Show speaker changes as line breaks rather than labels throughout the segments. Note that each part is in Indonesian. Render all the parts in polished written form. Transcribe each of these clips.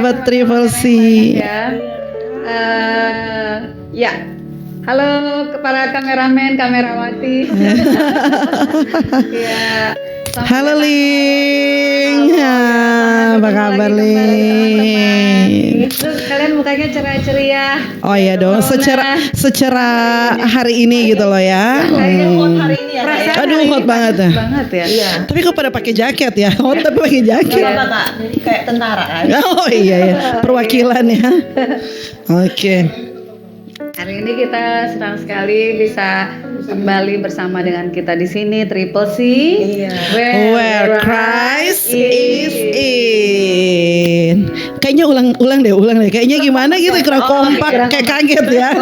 sahabat Triple C.
Ya, halo para kameramen, kamerawati. Ya,
halo Ling, apa kabar Ling?
Terus kalian mukanya ceria-ceria.
Oh iya dong, secara hari ini gitu loh ya.
Kayaknya hot hari ini ya.
Aduh hot banget ya.
Banget ya.
Iya.
Tapi kok pada pakai jaket ya? Hot tapi pakai jaket.
Gak apa-apa Kak, jadi kayak tentara kan.
Oh iya ya, perwakilan ya. Oke.
Hari ini kita senang sekali bisa kembali bersama dengan kita di sini Triple C.
Iya.
Where Christ is in. Kayaknya ulang deh. Kayaknya gimana gitu, kurang kompak, kayak kaget ya.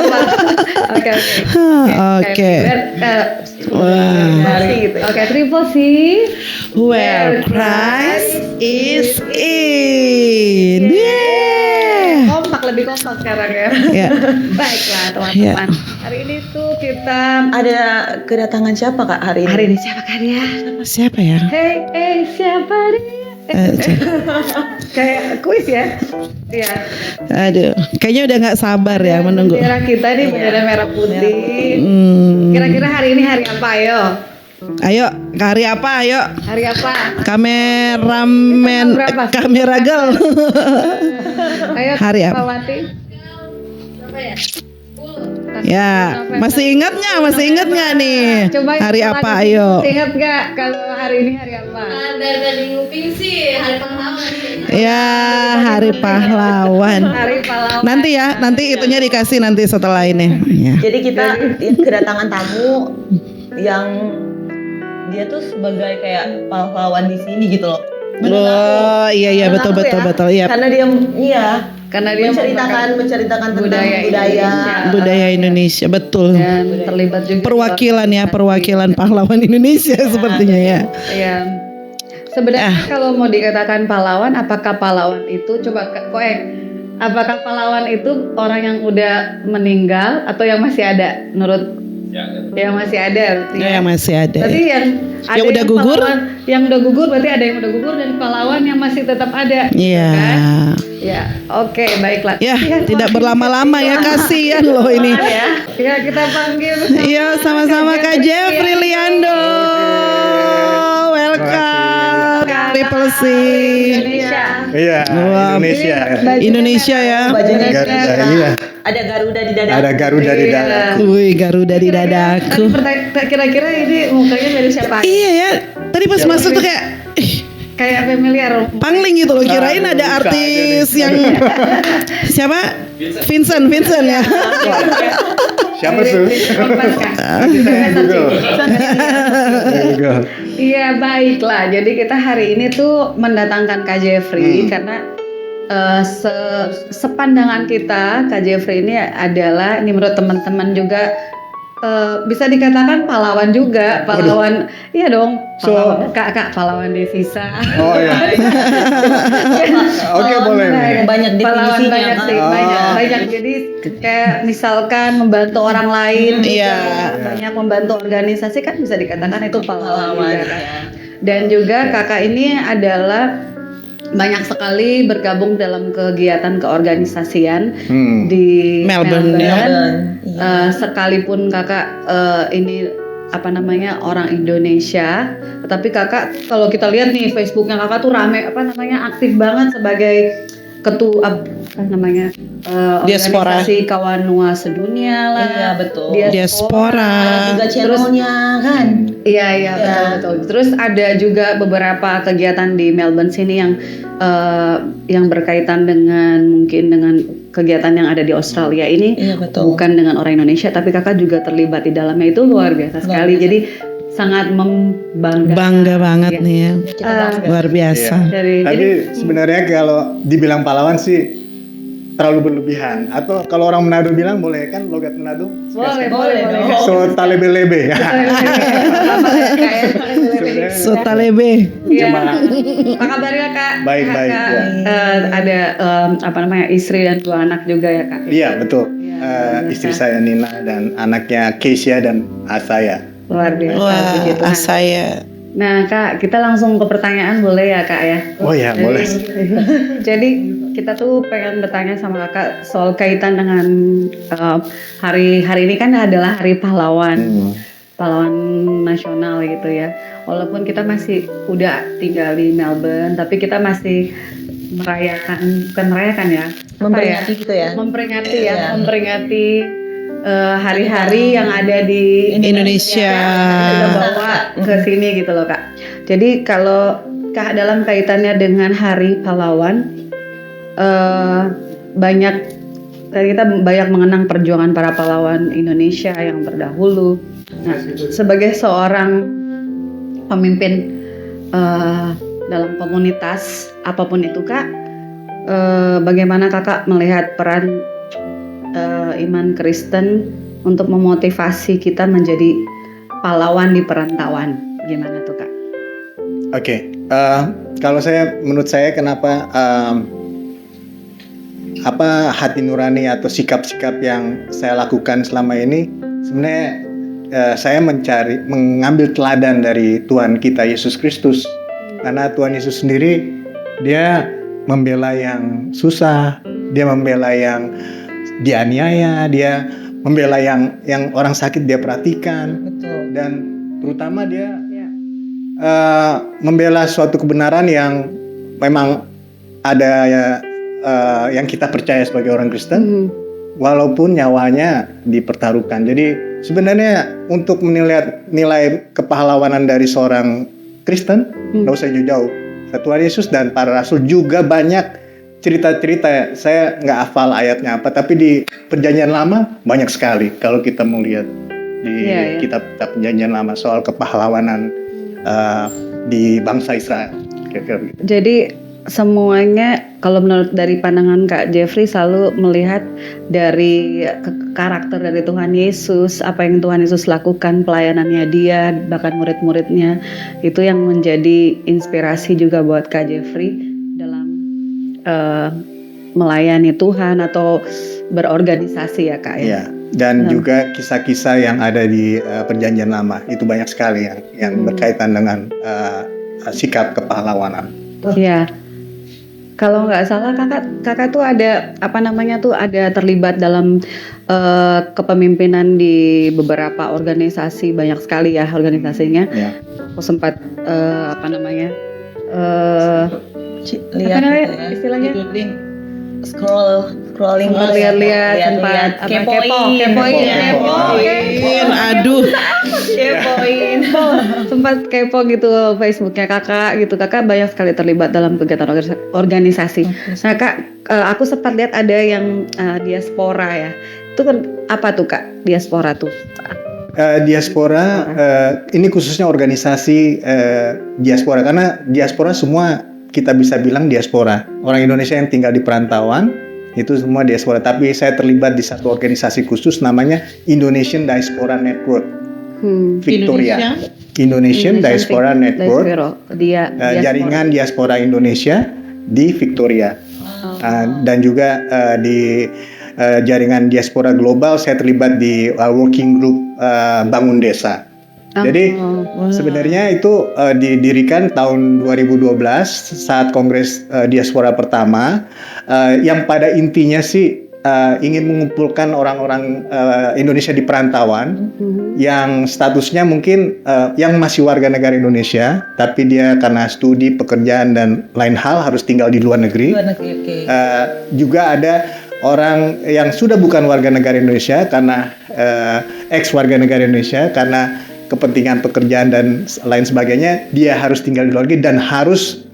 Oke.
Oke.
Oke, Triple C.
Where Christ is in. Yeah.
Lebih kompak sekarang ya.
Ya.
Baiklah teman-teman. Hari ini tuh kita
Ada kedatangan siapa Kak hari ini?
Hari ini siapakah dia?
Siapa ya?
Hey, siapa dia? Kayak kuis ya? Iya.
Aduh, kayaknya udah nggak sabar ya menunggu.
Bendera kita nih bendera merah putih. Kira-kira hari ini hari apa ayo?
Ayo, hari apa? Ayo.
Hari apa?
Kameramen, kamera girl.
Ayo.
Hari apa?
Pawati. Apa ya?
Ya, masih ingat nggak nih?
Coba
hari apa? Ayo.
Ingat nggak kalau hari ini hari apa?
Dari tadi nguping sih hari pahlawan.
Ya, hari pahlawan.
Hari pahlawan.
Nanti itunya dikasih nanti setelah ini. Ya.
Jadi kita kedatangan tamu yang dia tuh sebagai kayak pahlawan di sini gitu loh.
Oh iya betul. Iya.
Karena dia menceritakan tentang
budaya Indonesia, betul.
Dan terlibat juga
Perwakilan pahlawan Indonesia sepertinya ya.
Iya. Sebenarnya kalau mau dikatakan pahlawan, apakah pahlawan itu apakah pahlawan itu orang yang udah meninggal atau yang masih ada? Menurut yang masih ada,
yang masih ada.
Berarti yang
udah gugur,
yang udah gugur berarti ada yang udah gugur dan pahlawan yang masih tetap ada.
Iya.
Kan? Ya, oke, baiklah.
Ya, tidak berlama-lama ya, kasihan loh ini.
Ya, kita panggil.
Iya, sama-sama Kak Jeffrey Liando. Welcome, Triple C.
Indonesia.
Iya,
Indonesia ya.
Bajunya
Iya.
ada Garuda di dadaku.
Ada Garuda di dadaku.
Wih, Garuda di dadaku.
Kira-kira ini mukanya dari siapa?
Iya ya. Tadi pas masuk tuh
kayak familiar.
pangling gitu loh. Kirain ada artis yang siapa? Vincent ya.
Siapa tuh? Google.
Iya, baiklah. Jadi kita hari ini tuh mendatangkan Kak Jeffrey karena sepandangan kita Kak Jeffrey ini adalah, ini menurut teman-teman juga bisa dikatakan pahlawan juga, pahlawan. Iya dong, pahlawan, kak pahlawan devisa.
Oh iya. Oke, boleh.
Banyak
Pahlawan
definisinya.
banyak. Jadi kayak misalkan membantu orang lain,
Iya.
banyak membantu organisasi kan bisa dikatakan itu pahlawan.
Pahlawan,
Juga, kan?
ya.
Dan juga kakak ini adalah banyak sekali bergabung dalam kegiatan keorganisasian di
Melbourne.
Sekalipun kakak ini orang Indonesia, tetapi kakak kalau kita lihat nih Facebooknya kakak tuh rame aktif banget sebagai ketua apa namanya
Diaspora.
organisasi kawan Nua sedunia lah.
Iya, betul.
Diaspora.
Juga channelnya kan.
Iya
Iya.
betul. Terus ada juga beberapa kegiatan di Melbourne sini yang berkaitan dengan mungkin dengan kegiatan yang ada di Australia ini.
Iya, betul.
Bukan dengan orang Indonesia, tapi kakak juga terlibat di dalamnya, itu luar biasa sekali.
biasa.
Jadi sangat membanggakan.
Bangga banget
Iya.
nih ya.
Kita bangga.
Luar biasa.
Jadi
Tapi sebenarnya kalau dibilang pahlawan sih terlalu berlebihan. Atau kalau orang Manado bilang boleh kan logat Manado?
Boleh dong.
So talebe-lebe.
Sota lebe.
Iya.
Cuma
Apa kabarnya kak?
Baik,
Kakak,
baik, ya.
ada apa namanya istri dan 2 anak juga ya kak?
iya betul.
Iya,
Istri
biasa.
saya Nina dan anaknya Keisha dan saya.
Luar biasa.
Wah,
puji Tuhan.
saya.
Nah kak, kita langsung ke pertanyaan boleh ya kak ya?
Oh ya boleh.
Jadi kita tuh pengen bertanya sama kakak soal kaitan dengan hari ini kan adalah Hari Pahlawan. Pahlawan nasional gitu ya. Walaupun kita masih udah tinggal di Melbourne, tapi kita masih bukan merayakan ya,
Memperingati gitu ya.
memperingati ya,
Iya.
memperingati hari-hari yang ada di
Indonesia.
kita bawa ke sini gitu loh kak. Jadi kalau kak dalam kaitannya dengan Hari Pahlawan, kita banyak mengenang perjuangan para pahlawan Indonesia yang terdahulu. Nah, sebagai seorang pemimpin dalam komunitas apapun itu kak, bagaimana kakak melihat peran iman Kristen untuk memotivasi kita menjadi pahlawan di perantauan? Gimana tuh kak?
Oke, kalau menurut saya kenapa hati nurani atau sikap-sikap yang saya lakukan selama ini sebenarnya saya mengambil teladan dari Tuhan kita Yesus Kristus, karena Tuhan Yesus sendiri dia membela yang susah, dia membela yang dianiaya, dia membela yang orang sakit dia perhatikan,
Betul.
dan terutama dia membela suatu kebenaran yang memang ada yang kita percaya sebagai orang Kristen, walaupun nyawanya dipertaruhkan. Jadi sebenarnya untuk nilai kepahlawanan dari seorang Kristen nggak usah jauh-jauh. Tuhan Yesus dan para rasul juga banyak cerita-cerita. Saya nggak hafal ayatnya apa, tapi di Perjanjian Lama banyak sekali kalau kita mau lihat di kitab Perjanjian Lama soal kepahlawanan di bangsa Israel. Kira-kira begitu.
Jadi semuanya kalau menurut dari pandangan Kak Jeffrey selalu melihat dari karakter dari Tuhan Yesus, apa yang Tuhan Yesus lakukan, pelayanannya dia, bahkan murid-muridnya, itu yang menjadi inspirasi juga buat Kak Jeffrey dalam melayani Tuhan atau berorganisasi ya Kak ya.
Iya. Dan juga kisah-kisah yang ada di Perjanjian Lama itu banyak sekali yang berkaitan dengan sikap kepahlawanan.
Iya. Kalau nggak salah kakak tuh ada ada terlibat dalam kepemimpinan di beberapa organisasi, banyak sekali ya organisasinya.
Ya.
Aku sempat
Lihat
apa namanya
gitu ya.
istilahnya?
Scrolling terus.
lihat-lihat sempat kepoin.
Aduh.
Kepoin.
Sempat kepo gitu Facebooknya kakak banyak sekali terlibat dalam kegiatan organisasi. Nah kak, aku sempat lihat ada yang diaspora ya. Itu kan apa tuh kak diaspora tuh?
Diaspora ini khususnya organisasi diaspora, karena diaspora semua kita bisa bilang diaspora. Orang Indonesia yang tinggal di perantauan itu semua diaspora. Tapi saya terlibat di satu organisasi khusus namanya Indonesian Diaspora Network Victoria. Indonesian Diaspora Network. Jaringan diaspora Indonesia di Victoria. Dan juga di jaringan diaspora global saya terlibat di working group Bangun Desa. Jadi sebenarnya itu didirikan tahun 2012 saat Kongres Diaspora pertama, yang pada intinya sih ingin mengumpulkan orang-orang Indonesia di perantauan yang statusnya mungkin yang masih warga negara Indonesia, tapi dia karena studi, pekerjaan dan lain hal harus tinggal di luar negeri.
Luar negeri, oke.
Juga ada orang yang sudah bukan warga negara Indonesia karena ex warga negara Indonesia karena kepentingan pekerjaan dan lain sebagainya, dia harus tinggal di luar negeri dan harus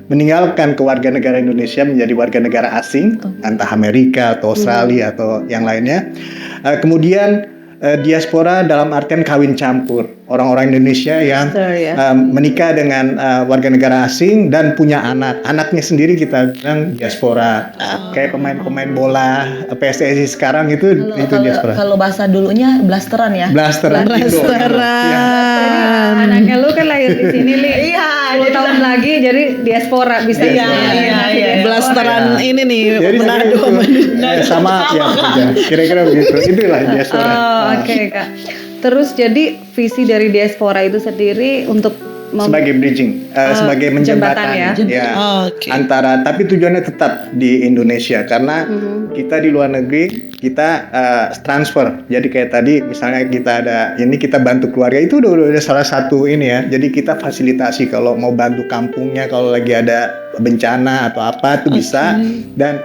meninggalkan kewarganegaraan Indonesia menjadi warga negara asing, entah Amerika atau Australia atau yang lainnya. Kemudian diaspora dalam artian kawin campur, orang-orang Indonesia yang menikah dengan warga negara asing dan punya anak. Anaknya sendiri kita bilang diaspora. Kayak pemain-pemain bola PSSI sekarang itu diaspora.
Kalau bahasa dulunya blasteran ya.
Blasteran.
Anaknya lu kan lahir di sini, Li.
Iya,
10 tahun lagi jadi diaspora bisa.
Iya.
Blasteran ini nih
Jadi
Manado.
sama ya, kira-kira begitu. Itulah diaspora.
Oke, Kak. Terus jadi visi dari diaspora itu sendiri untuk
Sebagai bridging, sebagai menjembatani
jembatan ya.
Oke.
Antara, tapi tujuannya tetap di Indonesia karena kita di luar negeri kita transfer. Jadi kayak tadi misalnya kita ada ini kita bantu keluarga itu udah salah satu ini ya. Jadi kita fasilitasi kalau mau bantu kampungnya kalau lagi ada bencana atau apa itu bisa dan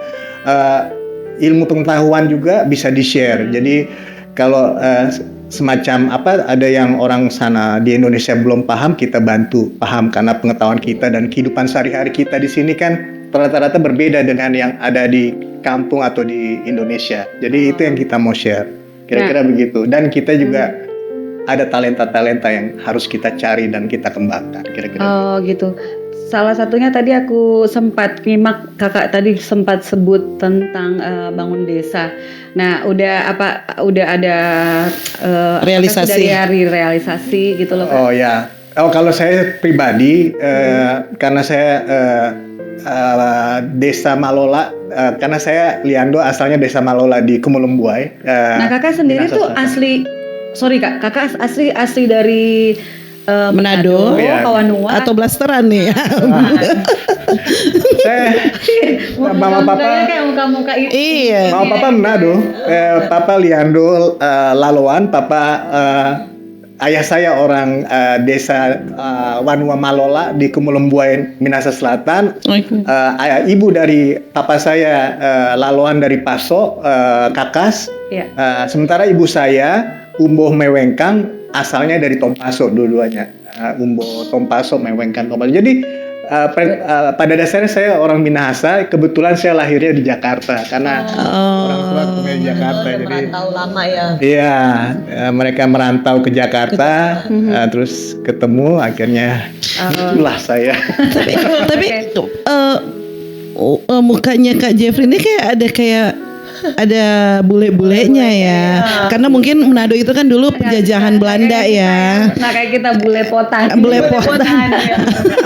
ilmu pengetahuan juga bisa di-share. Jadi kalau semacam apa ada yang orang sana di Indonesia belum paham, kita bantu paham karena pengetahuan kita dan kehidupan sehari-hari kita di sini kan rata-rata berbeda dengan yang ada di kampung atau di Indonesia. Jadi itu yang kita mau share. Kira-kira begitu. Dan kita juga ada talenta-talenta yang harus kita cari dan kita kembangkan. Kira-kira.
Oh, gitu. Salah satunya tadi aku sempat nyimak Kakak tadi sempat sebut tentang bangun desa. Nah, udah ada
Realisasi.
dari realisasi gitu loh, Kak.
Oh ya. Oh kalau saya pribadi karena saya Desa Malola karena saya Liando asalnya Desa Malola di Kumulembuai.
Nah, Kakak sendiri tuh Kakak asli dari
Manado,
Kawanua
atau blasteran nih.
Saya mama papa
kayak muka-muka itu.
Iya.
mama papa Manado, papa Liando Laloan, papa ayah saya orang desa Wanua Malola di Kumulembuai Minahasa Selatan. Ibu dari papa saya Laloan dari Paso, Kakas.
Iya.
Sementara ibu saya Umboh Mewengkang asalnya dari Tompaso dua-duanya. Umboh Tompaso, Mewengkang Tompaso. Jadi pada dasarnya saya orang Minahasa, kebetulan saya lahirnya di Jakarta karena orang tua tinggal di Jakarta. Jadi
merantau lama ya.
iya, mereka merantau ke Jakarta, terus ketemu akhirnya itulah saya.
Tapi mukanya Kak Jeffrey ini kayak ada bule-bulenya ya. Karena mungkin Manado itu kan dulu penjajahan Belanda ya.
Nah, kayak kita bule potan.
Bule potan.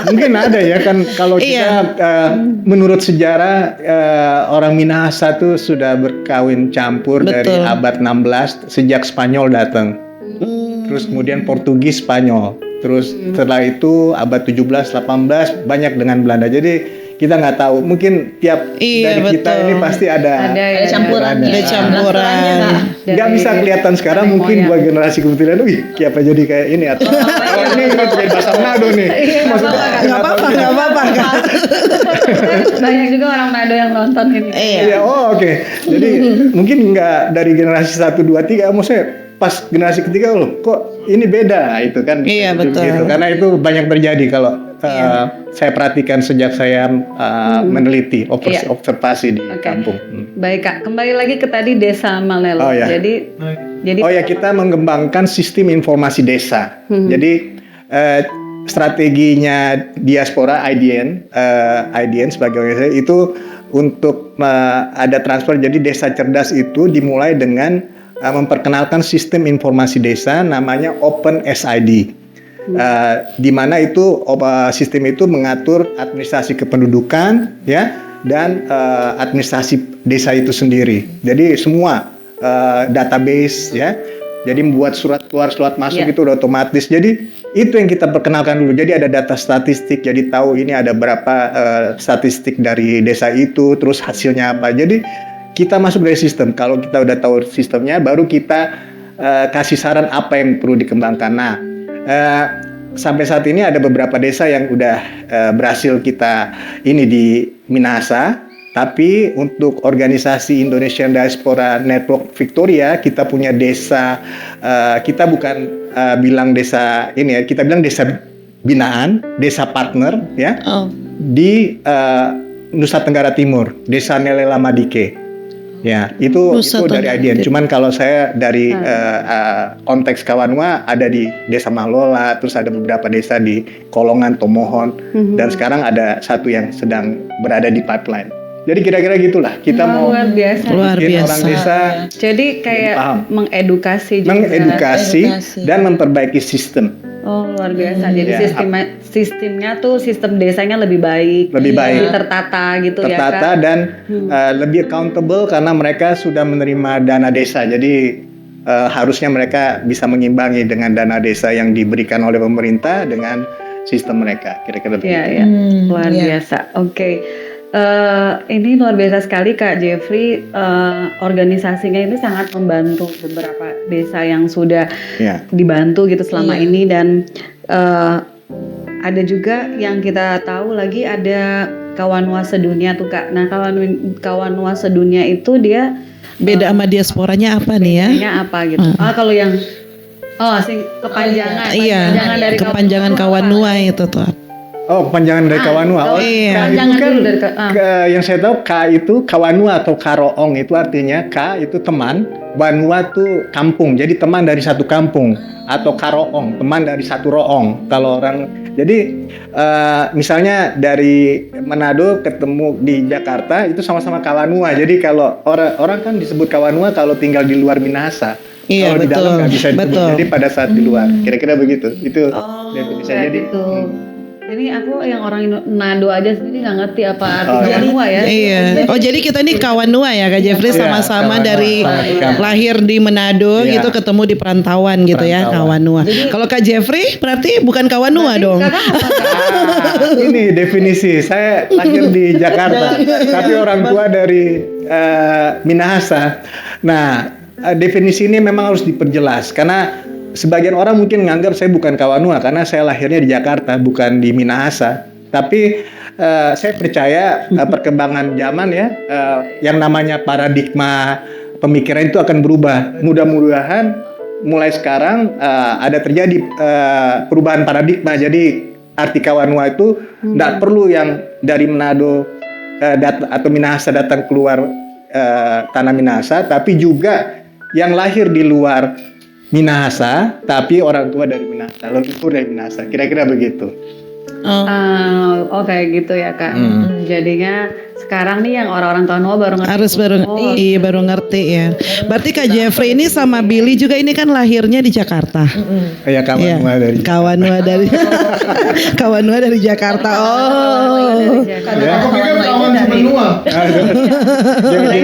Mungkin ada ya kan kalau kita menurut sejarah orang Minahasa tuh sudah berkawin campur dari abad 16 sejak Spanyol datang. Terus kemudian Portugis, Spanyol. Terus setelah itu abad 17, 18 banyak dengan Belanda. Jadi kita nggak tahu, mungkin tiap dari kita ini pasti ada
campuran.
Ada campuran.
Nggak bisa kelihatan sekarang mungkin buat generasi kebetulan, siapa jadi kayak ini atau ini jadi bahasa Manado nih. Maksudnya
Nggak apa-apa.
Banyak juga orang Manado yang nonton ini.
Iya, oke. Jadi mungkin nggak dari generasi 1, 2, 3, maksudnya pas generasi ketiga loh, kok ini beda itu kan?
Iya, betul.
Gitu. Karena itu banyak terjadi kalau saya perhatikan sejak saya meneliti observasi di kampung.
Baik, Kak, kembali lagi ke tadi Desa Malelo.
Oh, ya.
Jadi
kita mengembangkan sistem informasi desa. Jadi strateginya diaspora IDN sebagai organisasi itu untuk ada transfer. Jadi desa cerdas itu dimulai dengan memperkenalkan sistem informasi desa namanya Open SID. Di mana itu sistem itu mengatur administrasi kependudukan ya dan administrasi desa itu sendiri. Jadi semua database ya. Jadi membuat surat keluar, surat masuk itu udah otomatis. Jadi itu yang kita perkenalkan dulu. Jadi ada data statistik. Jadi tahu ini ada berapa statistik dari desa itu, terus hasilnya apa. Jadi kita masuk dari sistem. Kalau kita udah tahu sistemnya, baru kita kasih saran apa yang perlu dikembangkan. Nah, sampai saat ini ada beberapa desa yang udah berhasil kita ini di Minahasa. Tapi untuk organisasi Indonesian Diaspora Network Victoria, kita punya desa, kita bukan bilang desa ini ya, kita bilang desa binaan, desa partner ya, di Nusa Tenggara Timur, desa Nelela Madike. Ya, itu dari IDN. Cuman kalau saya dari konteks Kawanua ada di Desa Mahlola, terus ada beberapa desa di Kolongan, Tomohon, dan sekarang ada satu yang sedang berada di pipeline. Jadi kira-kira gitulah kita mau
luar biasa.
bikin orang desa
Jadi kayak
paham.
mengedukasi juga.
Mengedukasi dan memperbaiki sistem.
Oh, luar biasa. Jadi
Ya.
sistemnya tuh sistem desanya lebih baik.
Lebih baik.
Lebih tertata gitu ya,
Tertata
Kak.
dan lebih accountable karena mereka sudah menerima dana desa. Jadi harusnya mereka bisa mengimbangi dengan dana desa yang diberikan oleh pemerintah dengan sistem mereka. Kira-kira begitu.
Iya, ya. Luar biasa. Oke. Ini luar biasa sekali Kak Jeffrey, organisasinya ini sangat membantu beberapa desa yang sudah
Ya.
dibantu gitu selama ini, dan ada juga yang kita tahu lagi ada Kawanua Sedunia tuh Kak. Nah, Kawanua Sedunia itu dia
Beda sama diasporanya apa nih ya?
ini apa gitu. Kalau yang kepanjangan.
Iya,
kepanjangan dari
kepanjangan Kawanua itu tuh.
Oh, kepanjangan dari Kawanua. Oh,
iya.
K itu
Kepanjangan
kan
dulu dari
yang saya tahu K itu Kawanua atau Karoong itu artinya K itu teman, Wanua tuh kampung. Jadi teman dari satu kampung, atau Karoong, teman dari satu roong. Kalau orang jadi misalnya dari Manado ketemu di Jakarta itu sama-sama Kawanua. Jadi kalau orang kan disebut Kawanua kalau tinggal di luar Minahasa.
Iya,
Kalau di dalam
betul.
nggak bisa disebut.
Betul.
Jadi pada saat di luar, kira-kira begitu. Itu definisi.
Kayak
Jadi
gitu. Ini aku yang orang Manado aja sendiri nggak ngerti apa arti
Oh, iya.
Kawanua ya.
Iya. Oh jadi kita ini Kawanua ya Kak Jeffrey,
Iya,
sama-sama
Kawanua.
dari lahir di Manado
Iya.
gitu, ketemu di perantauan gitu ya,
Perantauan.
Kawanua. Kalau Kak Jeffrey berarti bukan Kawanua dong.
Ini definisi. Saya lahir di Jakarta, tapi orang tua dari Minahasa. Nah, definisi ini memang harus diperjelas karena sebagian orang mungkin menganggap saya bukan Kawanua karena saya lahirnya di Jakarta, bukan di Minahasa. Tapi saya percaya perkembangan zaman ya, yang namanya paradigma pemikiran itu akan berubah. Mudah-mudahan mulai sekarang ada terjadi perubahan paradigma. Jadi arti Kawanua itu tidak perlu yang dari Manado atau Minahasa datang keluar tanah Minahasa, tapi juga yang lahir di luar Minahasa, tapi orang tua dari Minahasa, leluhur dari Minahasa, kira-kira begitu.
Oh.
Kayak gitu ya Kak. Jadinya sekarang nih yang orang-orang Kawanua baru ngerti.
Harus baru ngerti ya. Berarti Kak Jeffrey ini sama Billy juga ini kan lahirnya di Jakarta.
Kayak Kawanua dari
Kawanua dari Kawanua dari Jakarta. Oh.
Karena Kawanua itu dari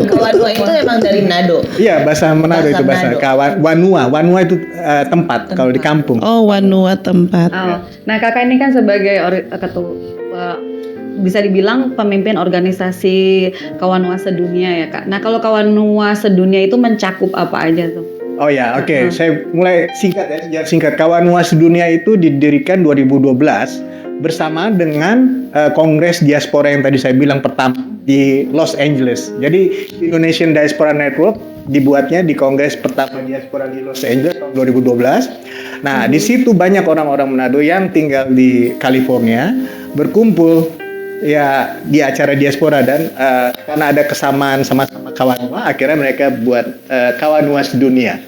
Kawanua itu emang dari Manado.
Iya, bahasa Manado itu bahasa
Manado.
Wanua itu tempat kalau di kampung.
Oh, Wanua tempat.
Oh. Nah Kakak ini kan sebagai ketua, bisa dibilang pemimpin organisasi Kawanua Sedunia ya Kak. Nah kalau Kawanua Sedunia itu mencakup apa aja tuh?
Oh ya, oke. Saya mulai singkat ya, sejarah singkat. Kawanua Sedunia itu didirikan 2012 bersama dengan Kongres Diaspora yang tadi saya bilang pertama di Los Angeles. Jadi Indonesian Diaspora Network dibuatnya di Kongres pertama Diaspora di Los Angeles tahun 2012. Nah, di situ banyak orang-orang Manado yang tinggal di California berkumpul ya di acara diaspora dan karena ada kesamaan sama-sama Kawanua, akhirnya mereka buat Kawanua Sedunia,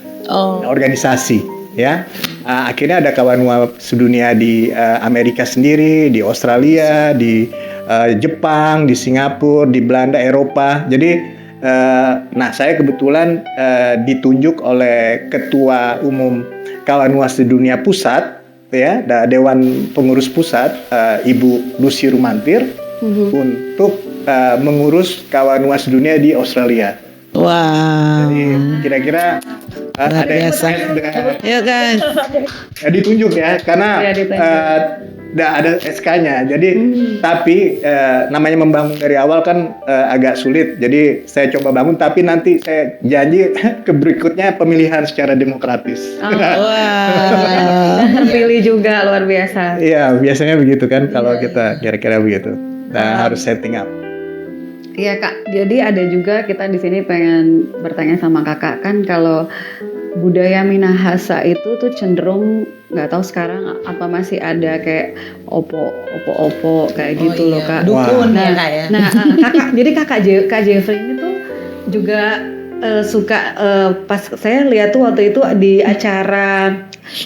organisasi ya. Akhirnya ada Kawanua Sedunia di Amerika sendiri, di Australia, di Jepang, di Singapura, di Belanda, Eropa. Jadi nah saya kebetulan ditunjuk oleh Ketua Umum Kawanua Sedunia Pusat ya, Dewan Pengurus Pusat Ibu Lucy Rumantir untuk mengurus Kawanua Sedunia di Australia.
Wow.
Jadi kira-kira
Luar
ada yang
biasa.
dengan
Ya guys.
ditunjuk ya karena
Ya, ditunjuk.
ada SK-nya. Jadi tapi namanya membangun dari awal kan agak sulit. Jadi saya coba bangun tapi nanti saya janji ke berikutnya pemilihan secara demokratis.
Wah.
Dan terpilih juga luar biasa.
Iya, biasanya begitu kan kalau kita kira-kira begitu. Nah, harus setting up.
Iya Kak, jadi ada juga kita di sini pengen bertanya sama Kakak kan kalau budaya Minahasa itu tuh cenderung nggak tahu sekarang apa masih ada kayak opo kayak gitu loh Kak.
Dukun
Nah,
ya Kak ya.
nah Kakak, jadi Kak Jeffrey ini tuh juga suka pas saya lihat tuh waktu itu di acara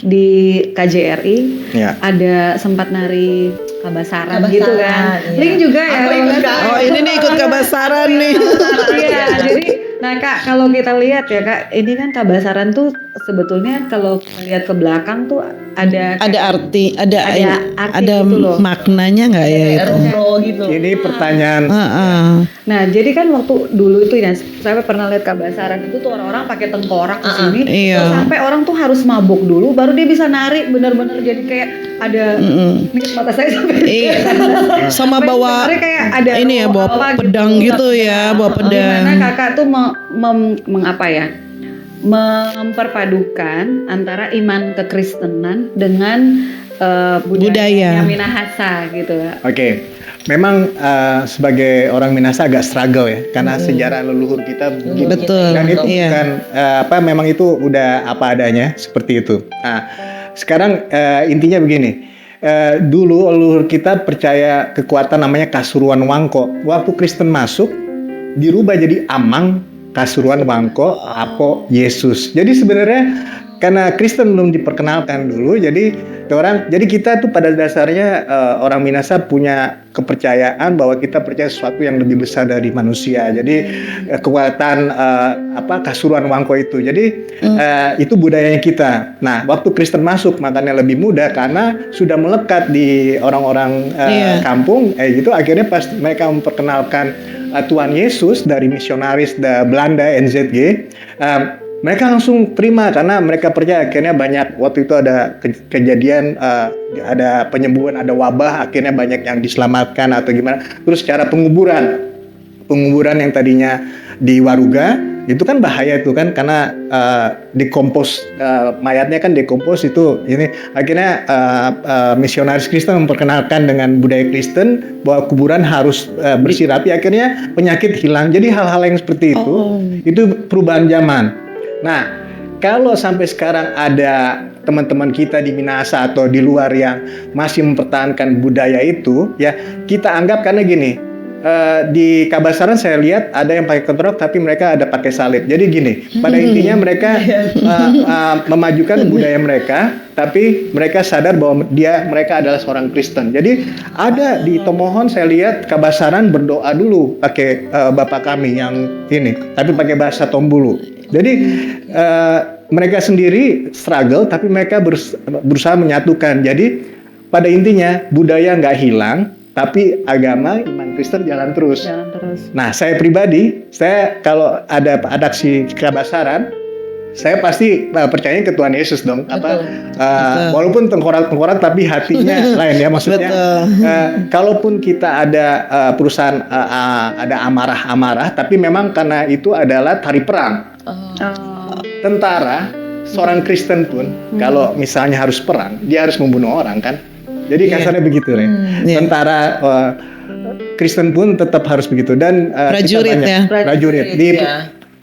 di KJRI
Iya.
ada sempat nari kabasaran gitu kan.
Kabasaran, iya.
Link juga ya.
Aku ikut, Kak.
Oh ini nih ikut kabasaran nih.
Iya, jadi nah Kak kalau kita lihat ya Kak, ini kan kabasaran tuh sebetulnya kalau kita lihat ke belakang tuh ada
Ada arti, ada
arti
ada
gitu loh.
maknanya nggak ya
Kayak
itu?
Ro gitu.
Ini pertanyaan
Heeh.
Nah, jadi kan waktu dulu itu ya, saya pernah lihat kabasaran itu tuh orang-orang pakai tengkorak ke sini,
Iya.
terus sampai orang tuh harus mabuk dulu, baru dia bisa narik bener-bener jadi kayak ada, ini mata saya sampai.
Iya. Sama bawa
Sebenarnya kayak ada
ini ya, bawa
apa
pedang gitu ya, bawa pedang.
Gimana kakak tuh mengapa ya? Memperpadukan antara iman kekristenan dengan budaya
Budaya.
Minahasa gitu.
Oke, memang sebagai orang Minahasa agak struggle ya, karena sejarah leluhur kita begitu.
Betul,
Dan itu
iya.
bukan memang itu udah apa adanya seperti itu. Nah, sekarang intinya begini. Dulu leluhur kita percaya kekuatan namanya Kasuruan Wangko. Waktu Kristen masuk, dirubah jadi Amang Kasuruan Wangko Apo Yesus. Jadi sebenarnya karena Kristen belum diperkenalkan dulu, jadi kita tuh pada dasarnya orang Minahasa punya kepercayaan bahwa kita percaya sesuatu yang lebih besar dari manusia. Jadi kekuatan Kasuruan Wangko itu. Jadi itu budayanya kita. Nah, waktu Kristen masuk makanya lebih mudah karena sudah melekat di orang-orang kampung. Gitu akhirnya pas mereka memperkenalkan Tuhan Yesus dari misionaris Belanda NZG. Mereka langsung terima karena mereka percaya. Akhirnya banyak waktu itu ada kejadian, ada penyembuhan, ada wabah, akhirnya banyak yang diselamatkan atau gimana. Terus cara penguburan yang tadinya di Waruga itu kan bahaya itu kan karena dikompos, mayatnya kan dikompos itu ini akhirnya misionaris Kristen memperkenalkan dengan budaya Kristen bahwa kuburan harus bersih rapi, akhirnya penyakit hilang. Jadi hal-hal yang seperti itu perubahan zaman. Nah, kalau sampai sekarang ada teman-teman kita di Minahasa atau di luar yang masih mempertahankan budaya itu, ya kita anggap karena gini, di Kabasaran saya lihat ada yang pakai kontrol tapi mereka ada pakai salib. Jadi gini, pada intinya mereka memajukan budaya mereka, tapi mereka sadar bahwa mereka adalah seorang Kristen. Jadi ada di Tomohon saya lihat Kabasaran berdoa dulu pakai Bapa Kami yang ini, tapi pakai bahasa Tombulu. Jadi mereka sendiri struggle, tapi mereka berusaha menyatukan. Jadi pada intinya budaya nggak hilang, tapi agama iman Kristen jalan terus. Nah, saya pribadi, saya kalau ada atraksi Kabasaran, saya pasti percaya ke Tuhan Yesus dong. Walaupun tengkorak tapi hatinya lain ya, maksudnya. Kalaupun kita ada perusahaan ada amarah, tapi memang karena itu adalah tari perang. Tentara, seorang Kristen pun kalau misalnya harus perang, dia harus membunuh orang kan. Jadi kasarnya begitu nih. Tentara Kristen pun tetap harus begitu dan prajurit di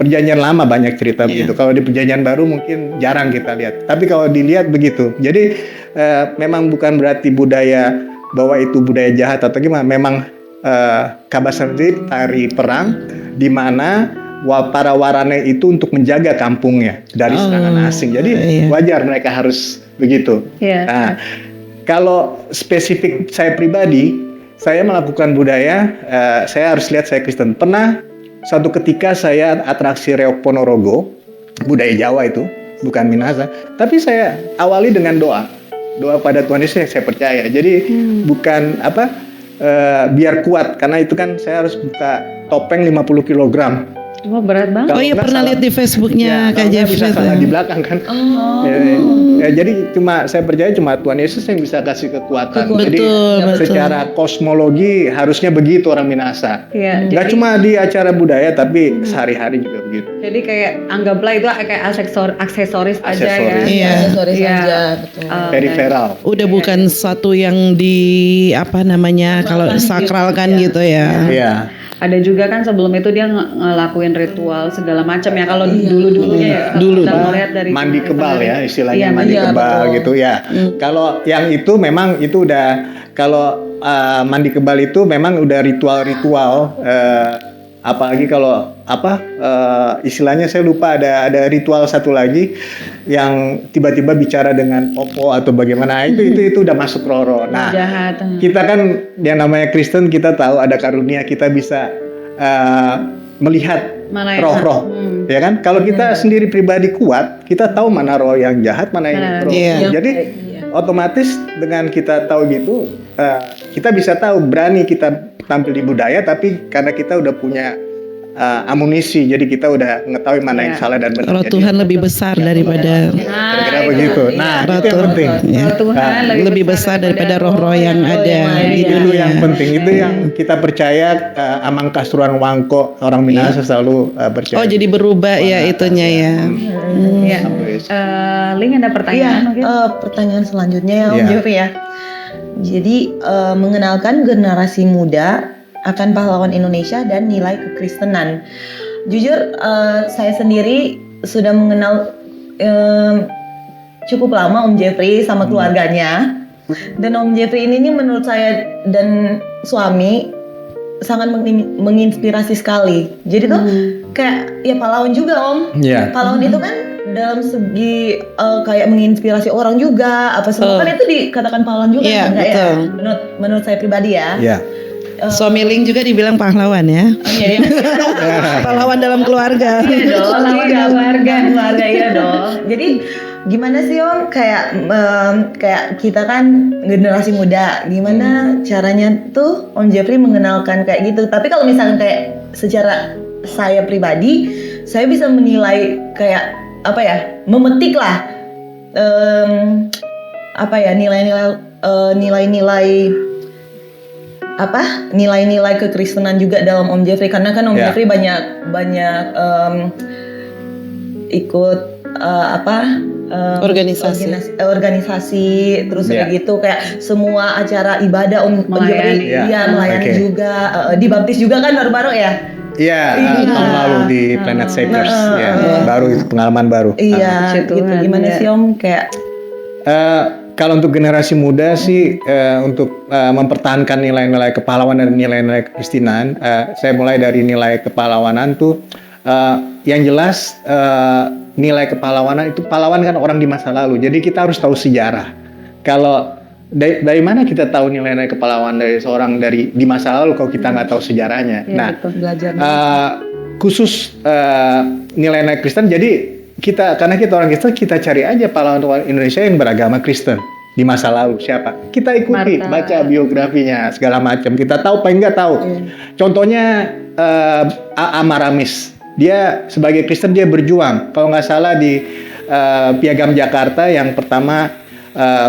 Perjanjian Lama banyak cerita begitu. Kalau di Perjanjian Baru mungkin jarang kita lihat. Tapi kalau dilihat begitu. Jadi memang bukan berarti budaya bahwa itu budaya jahat atau gimana. Memang Kabasaran sendiri tari perang di mana para warane itu untuk menjaga kampungnya dari serangan asing. Jadi wajar mereka harus begitu. Nah, kalau spesifik saya pribadi, saya melakukan budaya, saya harus lihat saya Kristen. Pernah suatu ketika saya atraksi Reok Ponorogo, budaya Jawa itu, bukan Minahasa, tapi saya awali dengan doa pada Tuhan Yesus yang saya percaya. Jadi bukan biar kuat, karena itu kan saya harus buka topeng 50 kg.
Wah, berat banget.
Oh iya,
nggak
pernah
salah-
lihat di Facebooknya
Ya,
Kak
kalau nggak
Jeffrey
bisa
tuh.
salah di belakang kan. Jadi saya percaya cuma Tuhan Yesus yang bisa kasih kekuatan. Jadi
Betul, betul.
secara kosmologi harusnya begitu orang Minahasa.
Iya,
Nggak
jadi-
cuma di acara budaya tapi sehari-hari juga begitu.
Jadi kayak anggaplah itu kayak aksesoris aja ya.
Aksesoris.
Iya.
Aksesoris
Iya.
aja, betul.
Periferal.
Udah bukan suatu yang di apa namanya kalau sakralkan gitu ya.
Iya.
Ada juga kan sebelum itu dia ngelakuin ritual segala macam ya. Kalau dulu-dulunya ya.
Dulu.
Kita ngeliat dari
Mandi kebal ya istilahnya,
Iya,
mandi
iya,
kebal
betul.
gitu ya. Kalau yang itu memang itu udah kalau mandi kebal itu memang udah ritual-ritual apalagi kalau istilahnya saya lupa ada ritual satu lagi yang tiba-tiba bicara dengan popo atau bagaimana itu udah masuk roh. Nah,
jahat.
kita kan yang namanya Kristen kita tahu ada karunia kita bisa melihat
Mana yang-
roh-roh, ya kan? Kalau kita sendiri pribadi kuat, kita tahu mana roh yang jahat, mana yang roh.
Iya.
Jadi otomatis dengan kita tahu gitu, kita bisa tahu berani kita tampil di budaya, tapi karena kita udah punya amunisi, jadi kita udah mengetahui mana yang salah dan benar.
Kalau
Jadi,
Tuhan lebih besar daripada
kira-kira begitu. Nah,
roh
itu yang
Tuhan,
penting.
ya.
Roh Tuhan
Lebih besar daripada roh-roh yang ada di
Itu
dunia.
yang penting, itu yang kita percaya. Amang Kasuran Wangko orang Minahasa selalu percaya.
Oh, jadi berubah ya itunya ya.
Iya. Link ada
Iya,
pertanyaan mungkin?
pertanyaan selanjutnya ya Om
Iya.
Jeffrey ya. Jadi mengenalkan generasi muda akan pahlawan Indonesia dan nilai kekristenan. Jujur saya sendiri sudah mengenal cukup lama Om Jeffrey sama keluarganya. Dan Om Jeffrey ini menurut saya dan suami sangat menginspirasi sekali. Jadi tuh kayak ya pahlawan juga Om.
Iya.
Pahlawan itu kan dalam segi kayak menginspirasi orang juga apa semua kan itu dikatakan pahlawan juga
Iya,
enggak ya?
betul.
Menurut saya pribadi ya.
Ya.
Suami Ling juga dibilang pahlawan ya.
Iya,
Pahlawan dalam keluarga.
iya dong.
Pahlawan
Iya,
keluarga.
iya dong. Jadi gimana sih Om kayak kita kan generasi muda, gimana caranya tuh Om Jeffrey mengenalkan kayak gitu. Tapi kalau misalnya kayak secara saya pribadi, saya bisa menilai kayak apa ya, memetik lah apa ya nilai-nilai kekristenan juga dalam Om Jeffrey, karena kan Om
Ya.
Jeffrey banyak ikut organisasi terus
Ya.
kayak gitu, kayak semua acara ibadah Om
Melayani.
Jeffrey
Ya.
melayani
Oke.
juga, dibaptis juga kan baru-baru ya.
Iya, tahun lalu di Planet Shakers, ya, baru itu pengalaman baru.
Iya,
puji
gitu.
Tuhan,
Gimana
ya.
sih Om kayak
Kalau untuk generasi muda sih, untuk mempertahankan nilai-nilai kepahlawanan dan nilai-nilai kekristenan, saya mulai dari nilai kepahlawanan tuh, yang jelas nilai kepahlawanan itu pahlawan kan orang di masa lalu, jadi kita harus tahu sejarah. Kalau dari mana kita tahu nilai-nilai kepahlawanan dari seorang di masa lalu kalau kita nggak tahu sejarahnya?
Iya,
Nah,
betul.
belajar
khusus nilai-nilai Kristen, jadi karena kita orang Kristen, kita cari aja pahlawan Indonesia yang beragama Kristen di masa lalu siapa, kita ikuti,
Marta.
baca biografinya segala macam, kita tahu apa enggak tahu. Contohnya Amaramis, dia sebagai Kristen dia berjuang, kalau nggak salah di Piagam Jakarta yang pertama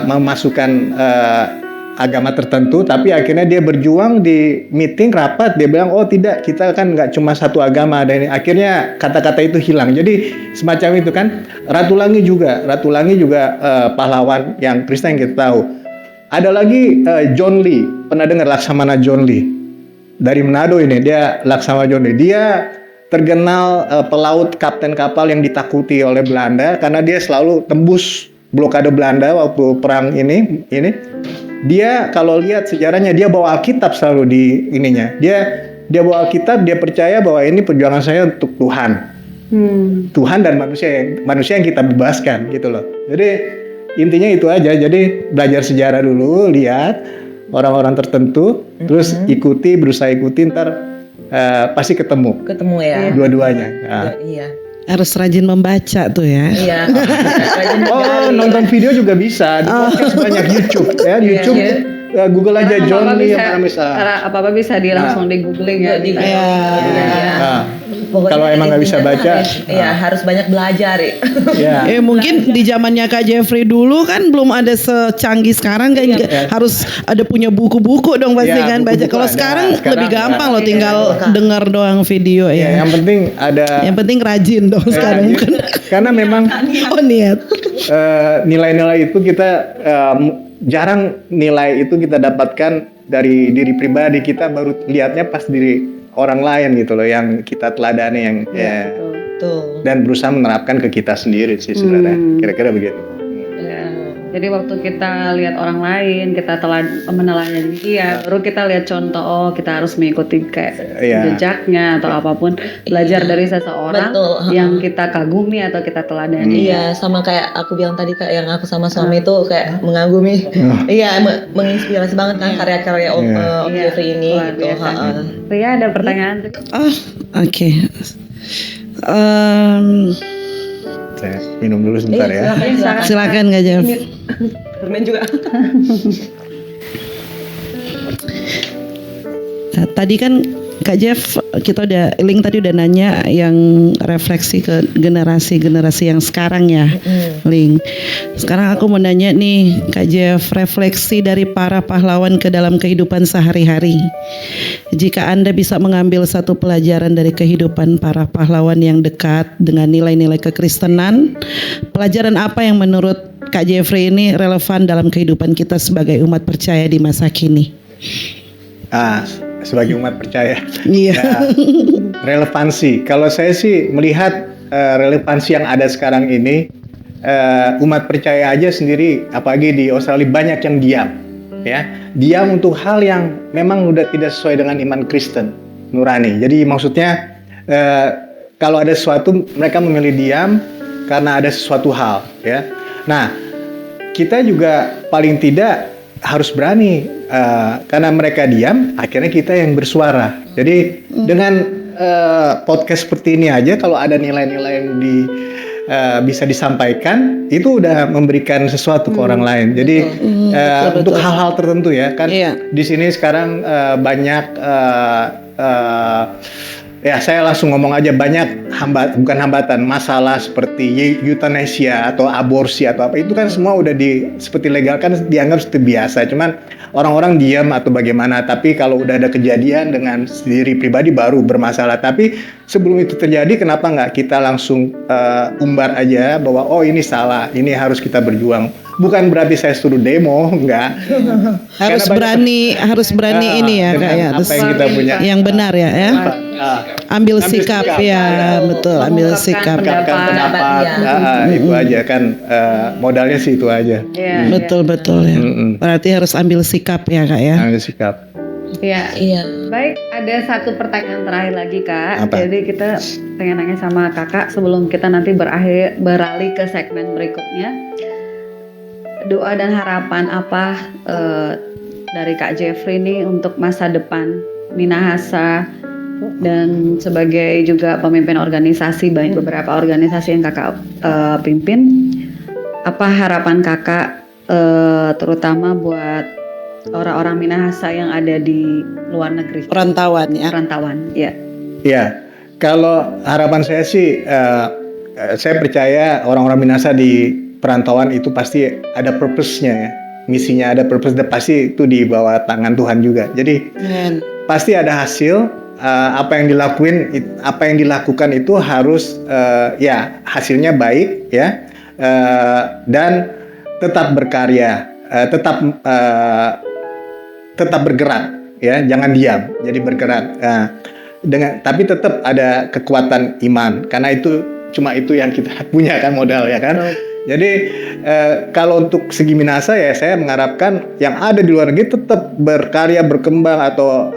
memasukkan agama tertentu, tapi akhirnya dia berjuang di meeting rapat, dia bilang oh tidak, kita kan nggak cuma satu agama, dan akhirnya kata-kata itu hilang. Jadi semacam itu kan. Ratu Langi juga pahlawan yang Kristen yang kita tahu. Ada lagi John Lee, pernah dengar Laksamana John Lee dari Manado ini, dia Laksamana John Lee, dia terkenal pelaut kapten kapal yang ditakuti oleh Belanda karena dia selalu tembus blokade Belanda waktu perang ini. Dia kalau lihat sejarahnya, dia bawa Alkitab selalu di ininya. Dia bawa Alkitab, dia percaya bahwa ini perjuangan saya untuk Tuhan. Tuhan dan manusia yang kita bebaskan gitu loh. Jadi intinya itu aja. Jadi belajar sejarah dulu, lihat orang-orang tertentu, terus berusaha ikuti, ntar pasti ketemu
ya.
dua-duanya. Nah.
Iya.
Harus rajin membaca tuh ya.
Iya.
Oh, nonton video juga bisa. Di podcast banyak YouTube ya. YouTube Google aja John Lee Amaramis.
Apa-apa bisa langsung di googling ya.
Iya.
Nah,
Pokoknya
Kalau emang nggak bisa
intinya
baca,
harus banyak belajar ya.
ya.
Mungkin di zamannya Kak Jeffrey dulu kan belum ada secanggih sekarang kan, harus ada punya buku-buku dong pasti
Iya,
kan baca.
buku-buku
Kalau
ada.
sekarang
Sekarang
lebih gampang
ada.
loh, tinggal dengar doang video
Ya,
ya.
yang penting ada.
Yang penting rajin dong sekarang
Iya.
bukan.
Karena memang
Oh niat.
nilai-nilai itu kita jarang nilai itu kita dapatkan dari diri pribadi, kita baru lihatnya pas diri orang lain gitu loh yang kita teladani yang
Tuh.
dan berusaha menerapkan ke kita sendiri sih sebenarnya. Kira-kira begitu.
Ya. Jadi waktu kita lihat orang lain, kita meneladani dia, baru kita lihat contoh, oh kita harus mengikuti kayak jejaknya atau apapun, belajar dari seseorang
Betul.
yang kita kagumi atau kita teladani.
Iya, sama kayak aku bilang tadi, kayak yang aku sama suami itu kayak mengagumi. Iya, menginspirasi banget kan karya-karya Om Jeffrey ini
luar
gitu.
biasa. Ria ada pertanyaan?
Oh oke.
Saya minum dulu sebentar ya.
Silakan Kak Jeff.
Bermain juga.
Tadi kan Kak Jeff, kita udah Link tadi udah nanya yang refleksi ke generasi yang sekarang ya, Link. Sekarang aku mau nanya nih Kak Jeff, refleksi dari para pahlawan ke dalam kehidupan sehari-hari. Jika Anda bisa mengambil satu pelajaran dari kehidupan para pahlawan yang dekat dengan nilai-nilai kekristenan, pelajaran apa yang menurut Kak Jeffrey ini relevan dalam kehidupan kita sebagai umat percaya di masa kini?
Sebagai umat percaya.
Iya.
Ya, relevansi. Kalau saya sih melihat relevansi yang ada sekarang ini, umat percaya aja sendiri, apalagi di Australia banyak yang diam, ya, diam untuk hal yang memang udah tidak sesuai dengan iman Kristen nurani. Jadi maksudnya kalau ada sesuatu mereka memilih diam karena ada sesuatu hal, ya. Nah, kita juga paling tidak harus berani, karena mereka diam, akhirnya kita yang bersuara. Jadi dengan podcast seperti ini aja, kalau ada nilai-nilai yang bisa disampaikan, itu udah memberikan sesuatu ke orang lain. Jadi untuk hal-hal tertentu ya, kan di sini sekarang banyak ya saya langsung ngomong aja, banyak bukan hambatan, masalah seperti euthanasia atau aborsi atau apa, itu kan semua udah seperti legal, kan dianggap seperti biasa, cuman orang-orang diam atau bagaimana. Tapi kalau udah ada kejadian dengan diri pribadi baru bermasalah. Tapi sebelum itu terjadi, kenapa nggak kita langsung umbar aja bahwa oh ini salah, ini harus kita berjuang. Bukan berarti saya suruh demo, enggak.
Harus berani ini ya Kak ya.
Apa yang kita punya,
yang benar ya. Ambil sikap ya, betul, ambil sikap.
Pendapat, itu aja kan, modalnya sih itu aja.
Betul ya. Berarti harus ambil sikap ya Kak ya.
Ambil sikap.
Iya. Baik, ada satu pertanyaan terakhir lagi Kak.
Apa?
Jadi kita pengen nanya sama Kakak sebelum kita nanti beralih ke segmen berikutnya. Doa dan harapan apa dari Kak Jeffrey nih untuk masa depan Minahasa dan sebagai juga pemimpin organisasi, baik beberapa organisasi yang Kakak pimpin, apa harapan Kakak terutama buat orang-orang Minahasa yang ada di luar negeri,
Perantauan ya.
ya.
Ya, kalau harapan saya sih, saya percaya orang-orang Minahasa di perantauan itu pasti ada purpose-nya ya, misinya ada purpose, dan pasti itu di bawah tangan Tuhan juga. Jadi pasti ada hasil. Apa yang dilakukan itu harus ya hasilnya baik ya, dan tetap berkarya, tetap bergerak ya, jangan diam, jadi bergerak. Tapi tetap ada kekuatan iman, karena itu cuma itu yang kita punya kan, modal ya kan. Jadi kalau untuk segi Minahasa ya, saya mengharapkan yang ada di luar negeri tetap berkarya, berkembang, atau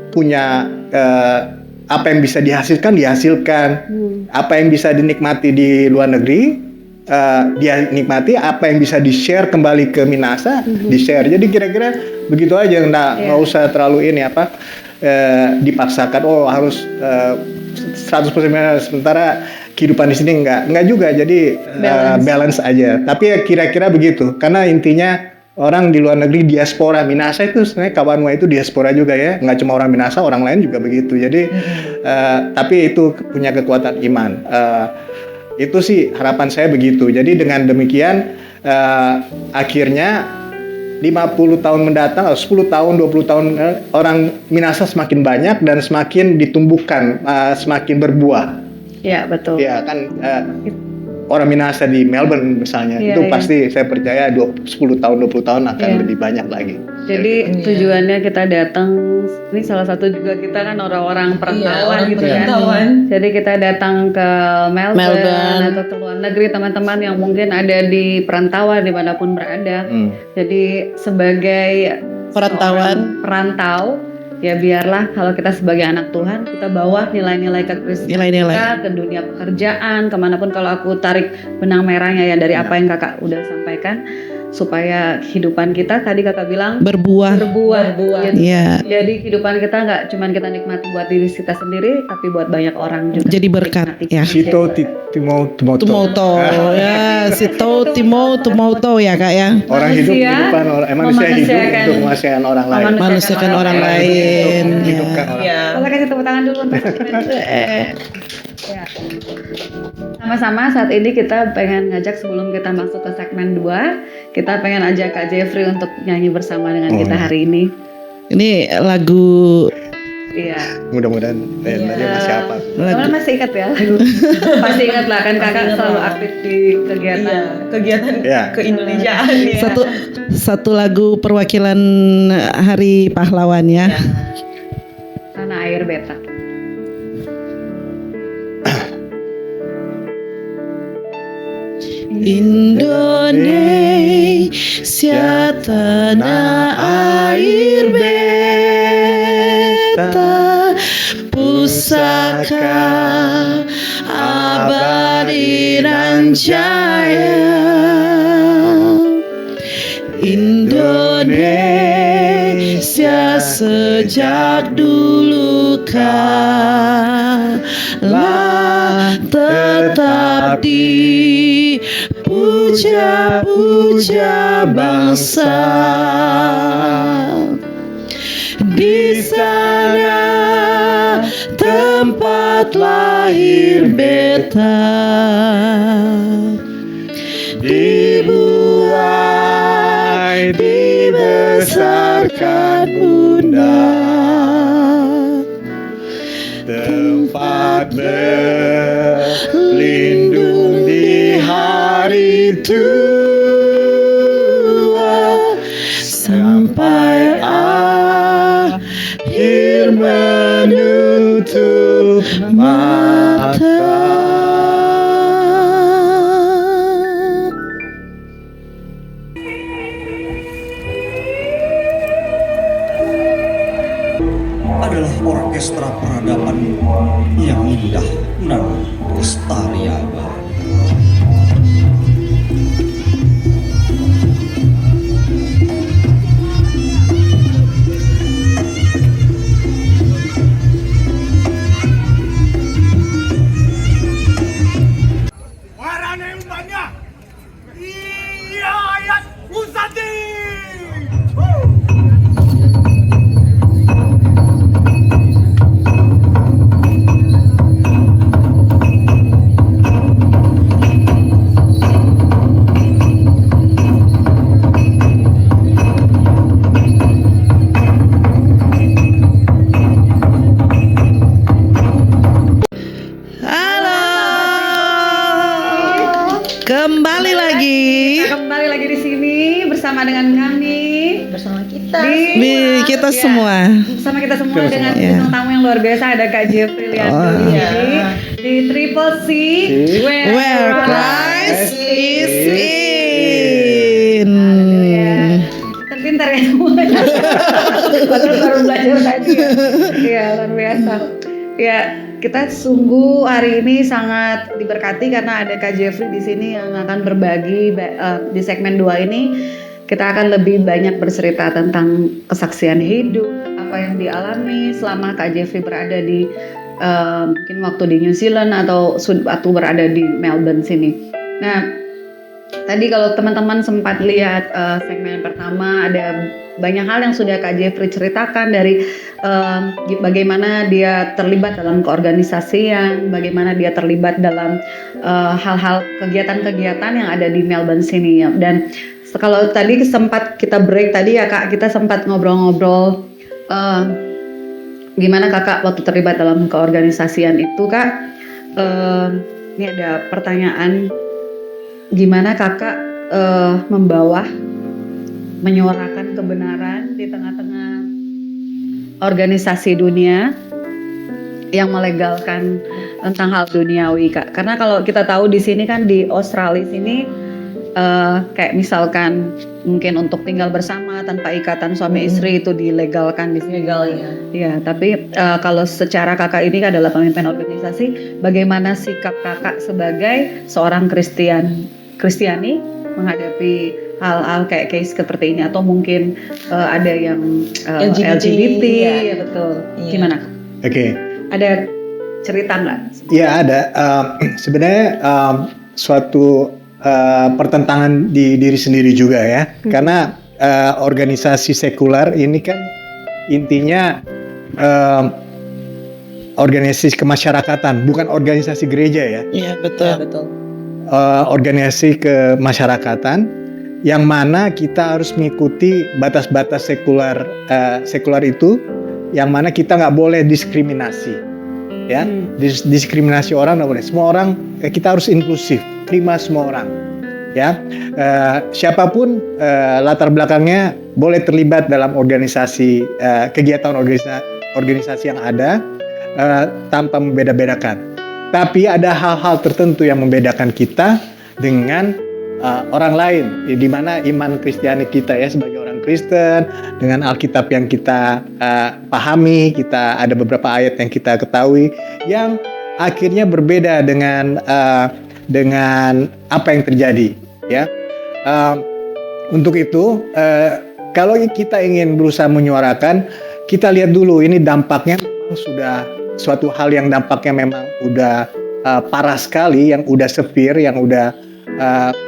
punya apa yang bisa dihasilkan, apa yang bisa dinikmati di luar negeri, dia nikmati, apa yang bisa di-share kembali ke Minahasa, di-share. Jadi kira-kira begitu aja, nggak usah terlalu dipaksakan, oh harus 100% sementara kehidupan di sini enggak juga. Jadi balance aja. Tapi ya kira-kira begitu. Karena intinya orang di luar negeri diaspora Minahasa itu sebenarnya Kawanwa itu diaspora juga ya, nggak cuma orang Minahasa, orang lain juga begitu. Jadi tapi itu punya kekuatan iman. Itu sih harapan saya begitu. Jadi dengan demikian akhirnya 50 tahun mendatang, atau 10 tahun, 20 tahun orang Minahasa semakin banyak dan semakin ditumbuhkan, semakin berbuah.
Ya, betul.
Ya kan orang Minahasa di Melbourne misalnya,
Iya,
itu
iya.
pasti saya percaya 10 tahun, 20 tahun akan
Iya.
lebih banyak lagi.
Jadi tujuannya kita datang, ini salah satu juga kita kan orang-orang perantauan
orang
gitu
perantauan.
kan. Jadi kita datang ke Melbourne,
Melbourne.
atau ke luar negeri, teman-teman yang mungkin ada di perantauan dimanapun berada. Jadi sebagai
Perantauan.
seorang perantau, ya biarlah kalau kita sebagai anak Tuhan kita bawa nilai-nilai kekristenan
Nilai-nilai.
kita ke dunia pekerjaan, kemanapun. Kalau aku tarik benang merahnya ya dari apa yang kakak udah sampaikan, supaya kehidupan kita, tadi kakak bilang,
Berbuah.
berbuah. Jadi,
Iya.
jadi kehidupan kita nggak cuman kita nikmati buat diri kita sendiri, tapi buat banyak orang juga.
Jadi berkat,
Nikmati.
ya.
Sito Timoto.
Tumoto ya, Sito Timo Tumoto ya Kak ya.
Orang hidup
Manusia
kehidupan manusia hidup
memanusiakan-
untuk menguasai orang lain.
Manusiakan orang lain.
Hidupkan
Ya.
orang.
Iya.
Boleh kasih tepuk tangan dulu untuk ya. Sama-sama saat ini kita pengen ngajak, sebelum kita masuk ke segmen 2, kita pengen ajak Kak Jeffrey untuk nyanyi bersama dengan kita hari ini.
Ini lagu
Iya.
Mudah-mudahan tadi masih apa.
Kamu masih ingat ya? Pasti ingat lah kan, kakak selalu aktif di kegiatan.
Iya, kegiatan
Ya.
keindonesiaan ya.
satu lagu perwakilan Hari Pahlawan ya.
Tanah Air Beta.
Indonesia tanah air beta, pusaka abadi dan jaya. Indonesia sejak dulu kala tetap dipuja-puja bangsa. Di sana tempat lahir beta, dibuai, dibesarkan bunda, tempat berlindung di hari tua, sampai akhir menutup mata.
Adalah orkestra peradaban yang indah nan lestari abadi.
Warane umbanya. Iya ayat Usati.
Halo, kembali lagi
Kita kembali lagi di sini bersama dengan kami,
Bersama kita.
di kita
Ya,
semua.
bersama kita semua
Kita
dengan
semua. Iya.
bintang tamu yang luar biasa, ada Kak Jeffrey Liando
Oh.
di sini
Iya.
di Triple C
Where Christ is in.
Ya, pintar ya semuanya. Padahal baru belajar tadi ya. Iya, luar biasa. Ya, kita sungguh hari ini sangat diberkati karena ada Kak Jeffrey di sini yang akan berbagi di segmen 2 ini. Kita akan lebih banyak bercerita tentang kesaksian hidup, apa yang dialami selama Kak Jeffrey berada di mungkin waktu di New Zealand atau waktu berada di Melbourne sini. Nah, tadi kalau teman-teman sempat lihat segmen pertama, ada banyak hal yang sudah Kak Jeffrey ceritakan dari bagaimana dia terlibat dalam keorganisasian, bagaimana dia terlibat dalam hal-hal kegiatan-kegiatan yang ada di Melbourne sini ya. Dan kalau tadi sempat kita break tadi ya Kak, kita sempat ngobrol-ngobrol gimana Kakak waktu terlibat dalam keorganisasian itu Kak. Ini ada pertanyaan, gimana Kakak menyuarakan kebenaran di tengah-tengah organisasi dunia yang melegalkan tentang hal duniawi Kak. Karena kalau kita tahu di sini kan di Australia sini kayak misalkan mungkin untuk tinggal bersama tanpa ikatan suami istri itu dilegalkan di sini.
Legal ya.
Iya, tapi kalau secara Kakak ini adalah pemimpin organisasi, bagaimana sikap Kakak sebagai seorang Kristiani menghadapi hal-hal kayak case seperti ini, atau mungkin ada yang LGBT,
iya.
ya betul.
Iya.
Gimana?
Oke.
Ada cerita nggak?
Ya ada. Sebenarnya suatu pertentangan di diri sendiri juga ya. Karena organisasi sekular ini kan intinya organisasi kemasyarakatan, bukan organisasi gereja ya.
Iya
Ya,
betul.
betul.
Organisasi kemasyarakatan yang mana kita harus mengikuti batas-batas sekular itu, yang mana kita nggak boleh diskriminasi, ya. Diskriminasi orang nggak boleh. Semua orang kita harus inklusif, terima semua orang, ya. Siapapun latar belakangnya boleh terlibat dalam organisasi, kegiatan organisasi yang ada tanpa membeda-bedakan. Tapi ada hal-hal tertentu yang membedakan kita dengan orang lain, di mana iman Kristiani kita ya sebagai orang Kristen, dengan Alkitab yang kita pahami, kita ada beberapa ayat yang kita ketahui yang akhirnya berbeda dengan apa yang terjadi, ya. Untuk itu, kalau kita ingin berusaha menyuarakan, kita lihat dulu ini dampaknya memang sudah suatu hal yang dampaknya memang udah parah sekali, yang udah severe, yang udah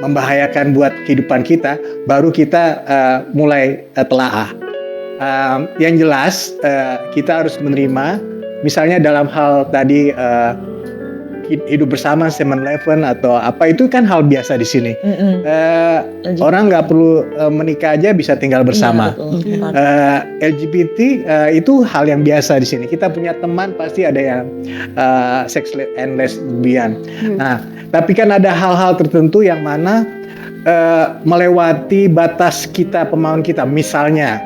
membahayakan buat kehidupan kita, baru kita mulai telaah. Yang jelas kita harus menerima, misalnya dalam hal tadi hidup bersama 7-Eleven atau apa, itu kan hal biasa di sini. Orang nggak perlu menikah aja bisa tinggal bersama. LGBT itu hal yang biasa di sini. Kita punya teman pasti ada yang sex and lesbian. Nah, tapi kan ada hal-hal tertentu yang mana melewati batas kita, pemahaman kita. Misalnya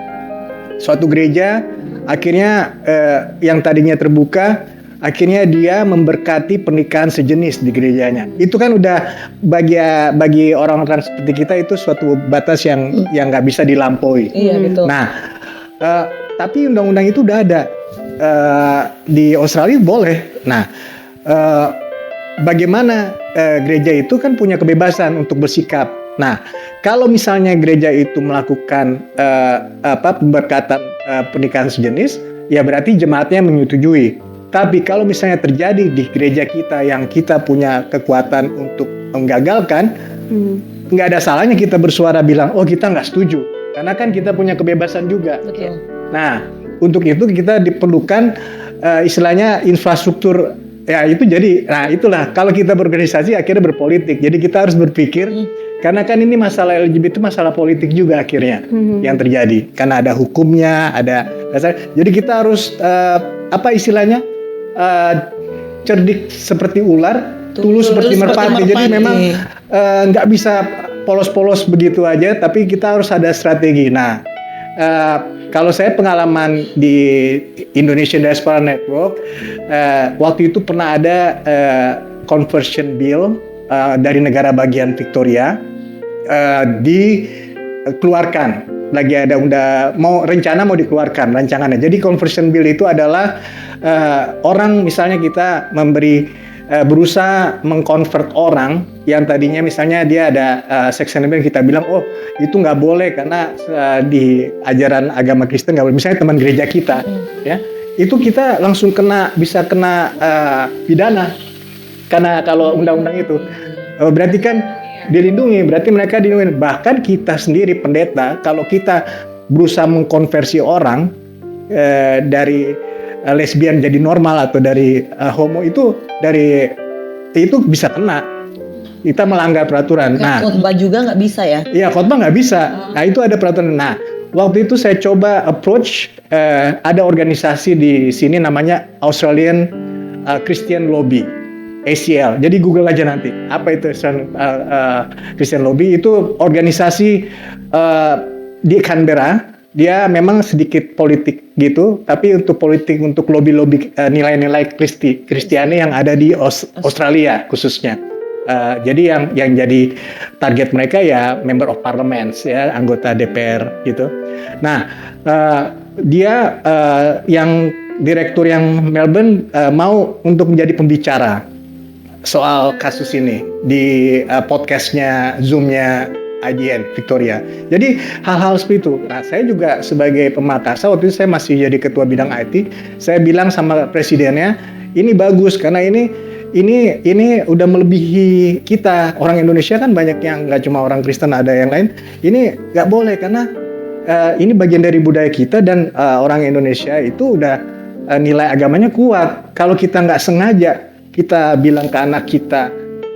suatu gereja akhirnya yang tadinya terbuka, akhirnya dia memberkati pernikahan sejenis di gerejanya. Itu kan udah bagi orang-orang seperti kita itu suatu batas yang nggak bisa dilampaui.
Iya, betul.
Nah, tapi undang-undang itu udah ada di Australia, boleh. Nah, bagaimana gereja itu kan punya kebebasan untuk bersikap. Nah, kalau misalnya gereja itu melakukan pemberkatan pernikahan sejenis, ya berarti jemaatnya menyetujui. Tapi kalau misalnya terjadi di gereja kita yang kita punya kekuatan untuk menggagalkan, nggak ada salahnya kita bersuara bilang, oh kita nggak setuju. Karena kan kita punya kebebasan juga.
Betul.
Nah, untuk itu kita diperlukan istilahnya infrastruktur. Ya itu jadi, nah itulah kalau kita berorganisasi akhirnya berpolitik. Jadi kita harus berpikir, karena kan ini masalah LGBT itu masalah politik juga akhirnya yang terjadi. Karena ada hukumnya, ada dasar. Jadi kita harus apa istilahnya? Cerdik seperti ular, tulus seperti merpati. Jadi memang nggak bisa polos-polos begitu aja, tapi kita harus ada strategi. Nah, kalau saya pengalaman di Indonesian Diaspora Network, waktu itu pernah ada conversion bill dari negara bagian Victoria dikeluarkan. Lagi ada rencana mau dikeluarkan rancangannya. Jadi conversion bill itu adalah orang misalnya kita berusaha mengkonvert orang yang tadinya misalnya dia ada sex and lesbian, kita bilang oh itu nggak boleh karena di ajaran agama Kristen nggak boleh. Misalnya teman gereja kita, ya itu kita langsung bisa kena pidana karena kalau undang-undang itu berarti kan dilindungi. Berarti mereka dilindungi. Bahkan kita sendiri pendeta, kalau kita berusaha mengkonversi orang dari lesbian jadi normal atau dari homo itu bisa kena. Kita melanggar peraturan. Nah,
khotbah juga nggak bisa ya?
iya, khotbah nggak bisa. Nah, itu ada peraturan. Nah, waktu itu saya coba approach, ada organisasi di sini namanya Australian Christian Lobby, ACL. Jadi Google aja nanti. Apa itu Christian Lobby? Itu organisasi di Canberra. Dia memang sedikit politik gitu, tapi untuk politik, untuk lobby-lobby nilai-nilai Kristiani yang ada di Australia khususnya. Jadi yang jadi target mereka ya member of parliaments, ya, anggota DPR gitu. Nah, dia yang direktur yang Melbourne mau untuk menjadi pembicara soal kasus ini di podcastnya, Zoom-nya IGN Victoria. Jadi hal-hal seperti itu. Nah, saya juga sebagai pemakasa, waktu itu saya masih jadi ketua bidang IT, saya bilang sama presidennya, ini bagus karena ini udah melebihi kita. Orang Indonesia kan banyak yang nggak cuma orang Kristen, ada yang lain. Ini nggak boleh karena ini bagian dari budaya kita, dan orang Indonesia itu udah nilai agamanya kuat. Kalau kita nggak sengaja kita bilang ke anak kita,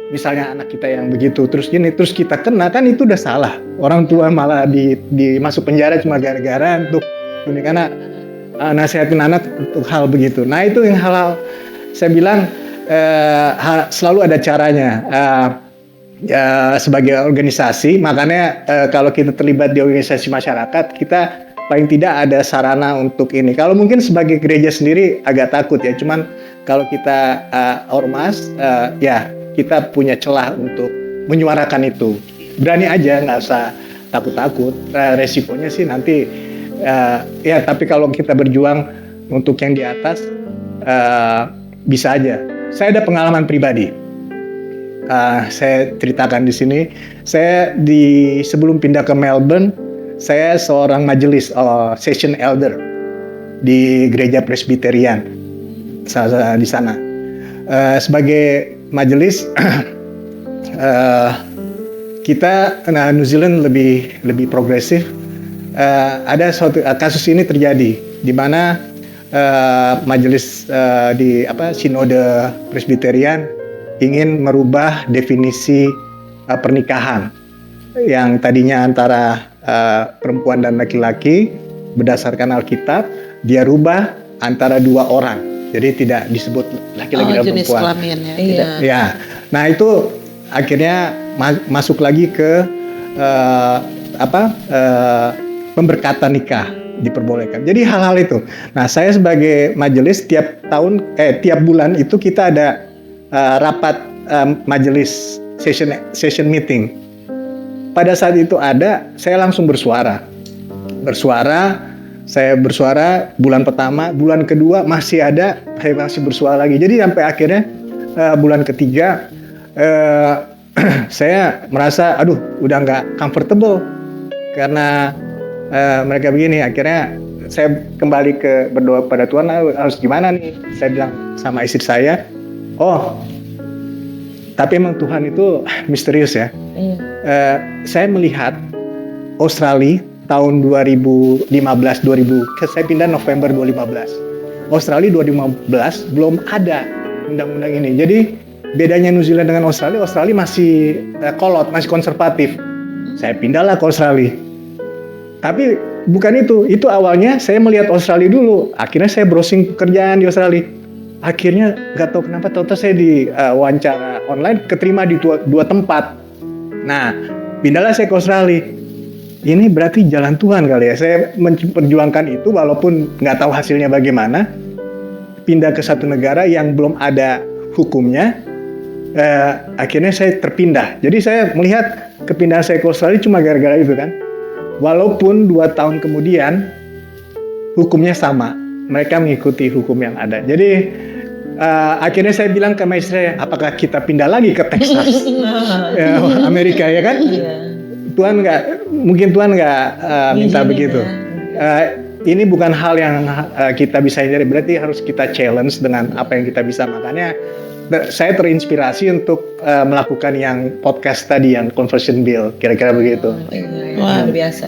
misalnya anak kita yang begitu terus kita kena, kan itu udah salah. Orang tua malah masuk penjara cuma gara-gara untuk ini, karena nasihatin anak untuk hal begitu. Nah, itu yang hal-hal saya bilang selalu ada caranya. Sebagai organisasi, makanya kalau kita terlibat di organisasi masyarakat, kita paling tidak ada sarana untuk ini. Kalau mungkin sebagai gereja sendiri agak takut ya, cuman kalau kita ormas, ya kita punya celah untuk menyuarakan itu. Berani aja, nggak usah takut-takut. Resikonya sih nanti, ya tapi kalau kita berjuang untuk yang di atas, bisa aja. Saya ada pengalaman pribadi. Saya ceritakan di sini. Saya sebelum pindah ke Melbourne, saya seorang majelis session elder di gereja Presbyterian di sana. Sebagai majelis, kita New Zealand lebih progresif. Ada suatu kasus ini terjadi di mana majelis di sinode Presbyterian ingin merubah definisi pernikahan yang tadinya antara perempuan dan laki-laki berdasarkan Alkitab, dia rubah antara dua orang. Jadi tidak disebut laki-laki dan
jenis
perempuan.
kelamin ya.
Iya.
Ya, nah itu akhirnya masuk lagi ke pemberkatan nikah diperbolehkan. Jadi hal-hal itu. Nah, saya sebagai majelis tiap bulan itu kita ada rapat majelis session meeting. Pada saat itu saya langsung bersuara. Saya bersuara bulan pertama, bulan kedua masih ada, saya masih bersuara lagi. Jadi sampai akhirnya bulan ketiga saya merasa udah nggak comfortable karena mereka begini. Akhirnya saya kembali ke berdoa pada Tuhan, harus gimana nih? Saya bilang sama istri saya, tapi emang Tuhan itu misterius ya. Saya melihat Australia tahun 2015, saya pindah November 2015. Australia 2015 belum ada undang-undang ini. Jadi bedanya New Zealand dengan Australia masih kolot, masih konservatif. Saya pindahlah ke Australia. Tapi bukan itu awalnya saya melihat Australia dulu. Akhirnya saya browsing pekerjaan di Australia. Akhirnya nggak tahu kenapa, tahu saya di wawancara online keterima di dua tempat. Nah, pindahlah saya ke Australia. Ini berarti jalan Tuhan kali ya. Saya memperjuangkan itu walaupun nggak tahu hasilnya bagaimana. Pindah ke satu negara yang belum ada hukumnya. Akhirnya saya terpindah. Jadi saya melihat kepindahan saya ke Australia cuma gara-gara itu kan. Walaupun 2 tahun kemudian hukumnya sama. Mereka mengikuti hukum yang ada. Jadi akhirnya saya bilang ke istri, apakah kita pindah lagi ke Texas, Amerika ya kan? Mungkin Tuhan nggak minta begitu. Ini bukan hal yang kita bisa hindari, berarti harus kita challenge dengan apa yang kita bisa. Makanya saya terinspirasi untuk melakukan yang podcast tadi, yang conversion bill, kira-kira begitu.
Luar biasa.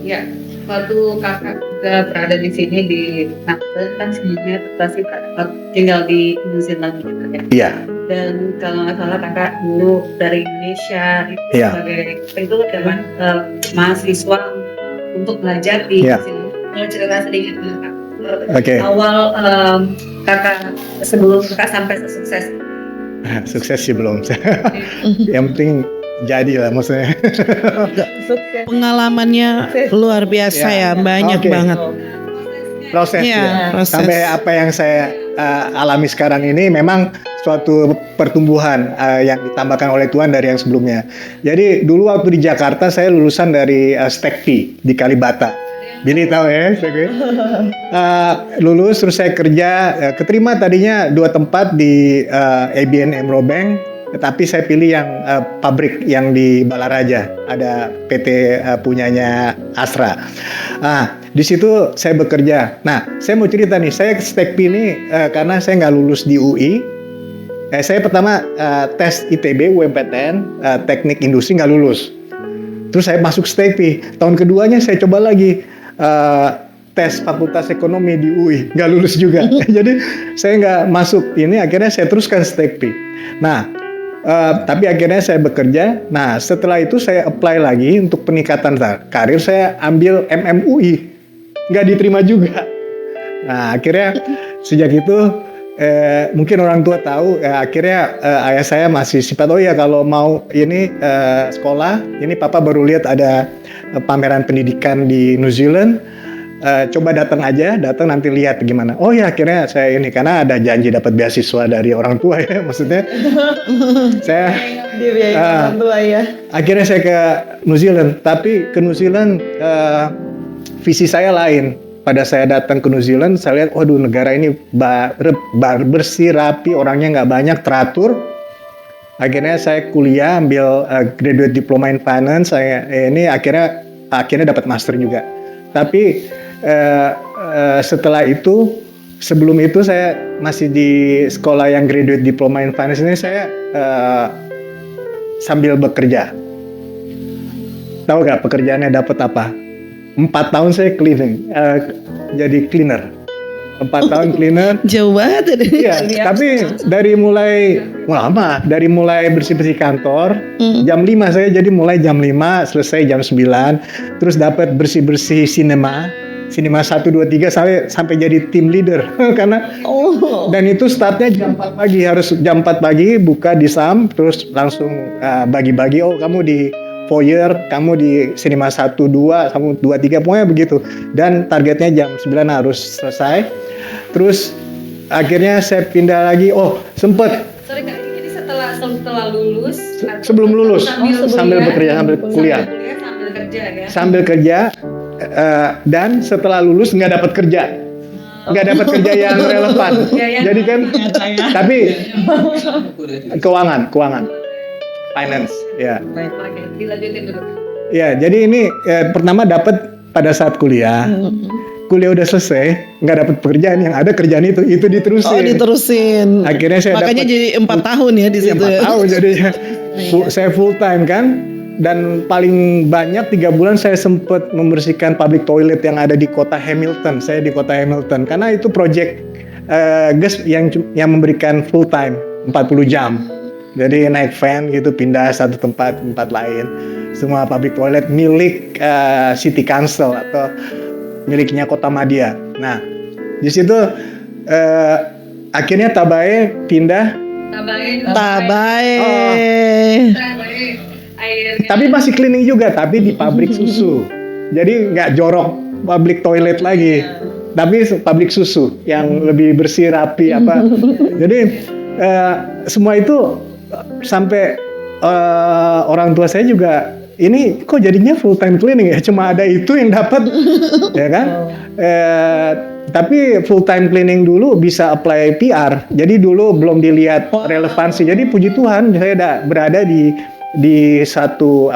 Ya, waktu kakak juga berada di sini di Melbourne kan sebelumnya pasti tinggal di New Zealand gitu ya.
Iya.
Dan kalau nggak salah kakak dulu dari Indonesia itu
Iya.
sebagai itu zaman mahasiswa untuk belajar di
Iya.
sini. Mau cerita sedikit tentang Kak?
Oke.
Awal kakak sebelum kakak sampai sukses.
Sukses sih belum. Yang penting jadi lah maksudnya.
Sukses.
Pengalamannya luar biasa ya, banyak
Oke.
banget.
Proses
Iya,
ya.
proses.
Sampai apa yang saya alami sekarang ini memang suatu pertumbuhan yang ditambahkan oleh Tuhan dari yang sebelumnya. Jadi dulu waktu di Jakarta saya lulusan dari STEKPI di Kalibata. Billy tahu ya, STEKPI? Lulus terus saya kerja, keterima tadinya 2 tempat di ABN AMRO Bank, tetapi saya pilih yang pabrik yang di Balaraja, ada PT punyanya Astra. Di situ saya bekerja. Nah, saya mau cerita nih, saya ke STEKPI ini karena saya nggak lulus di UI. Saya pertama tes ITB, UMPTN, teknik industri nggak lulus. Terus saya masuk STEKPI. Tahun keduanya saya coba lagi tes Fakultas Ekonomi di UI, nggak lulus juga. Jadi saya nggak masuk ini, akhirnya saya teruskan STEKPI. Nah, tapi akhirnya saya bekerja. Nah, setelah itu saya apply lagi untuk peningkatan karir, saya ambil MMUI, nggak diterima juga. Nah, akhirnya sejak itu mungkin orang tua tahu, akhirnya ayah saya masih sifat, oh ya kalau mau ini sekolah, ini papa baru lihat ada pameran pendidikan di New Zealand, coba datang aja, datang nanti lihat gimana. Oh ya, akhirnya saya ini karena ada janji dapat beasiswa dari orang tua ya, maksudnya saya
Dibiayain orang tua ya.
akhirnya saya ke New Zealand, tapi ke New Zealand visi saya lain. Pada saya datang ke New Zealand, saya lihat, waduh negara ini bersih, rapi, orangnya nggak banyak, teratur. Akhirnya saya kuliah, ambil graduate diploma in finance. Saya ini akhirnya dapat master juga. Tapi setelah itu, sebelum itu saya masih di sekolah yang graduate diploma in finance ini, saya sambil bekerja. Tahu nggak pekerjaannya dapat apa? 4 tahun saya cleaning, jadi cleaner. 4 tahun cleaner.
Jauh banget ya.
Iya, tapi dari mulai bersih-bersih kantor, jam 5 saya jadi mulai jam 5, selesai jam 9, terus dapat bersih-bersih sinema 1, 2, 3 sampai jadi team leader karena dan itu startnya jam 4 pagi, harus jam 4 pagi buka di SAM, terus langsung bagi-bagi, oh kamu di foyer, kamu di sinema 1, 2, kamu 2, 3, pokoknya begitu. Dan targetnya jam 9 harus selesai. Terus akhirnya saya pindah lagi. Oh, sempet.
Sorry Kak, jadi setelah lulus
Sebelum lulus, sambil bekerja, sambil kuliah.
sambil kerja ya.
Sambil kerja, dan setelah lulus nggak dapat kerja. Nggak dapat kerja yang relevan. Jadi kan, tapi keuangan. Finance, ya.
Oke, dilanjutin dulu.
Ya, jadi ini pertama dapat pada saat kuliah. Kuliah udah selesai, nggak dapat pekerjaan, yang ada kerjaan itu diterusin.
Oh, diterusin.
Akhirnya saya
makanya
dapat
jadi 4 tahun ya di
ya,
situ.
4 tahun jadinya. Saya full time kan, dan paling banyak 3 bulan saya sempat membersihkan public toilet yang ada di kota Hamilton. Saya di kota Hamilton karena itu project GES yang memberikan full time 40 jam. Jadi naik van gitu, pindah satu tempat lain. Semua public toilet milik City Council atau miliknya Kota Madya. Nah, di situ akhirnya Tabae pindah.
Tabae.
Akhirnya
Tapi masih cleaning juga, tapi di pabrik susu. Jadi nggak jorok public toilet lagi, tapi pabrik susu yang lebih bersih, rapi apa. Jadi semua itu sampai orang tua saya juga, ini kok jadinya full time cleaning ya, cuma ada itu yang dapat, ya kan? Tapi full time cleaning dulu bisa apply PR. Jadi dulu belum dilihat relevansi. Jadi puji Tuhan saya berada di satu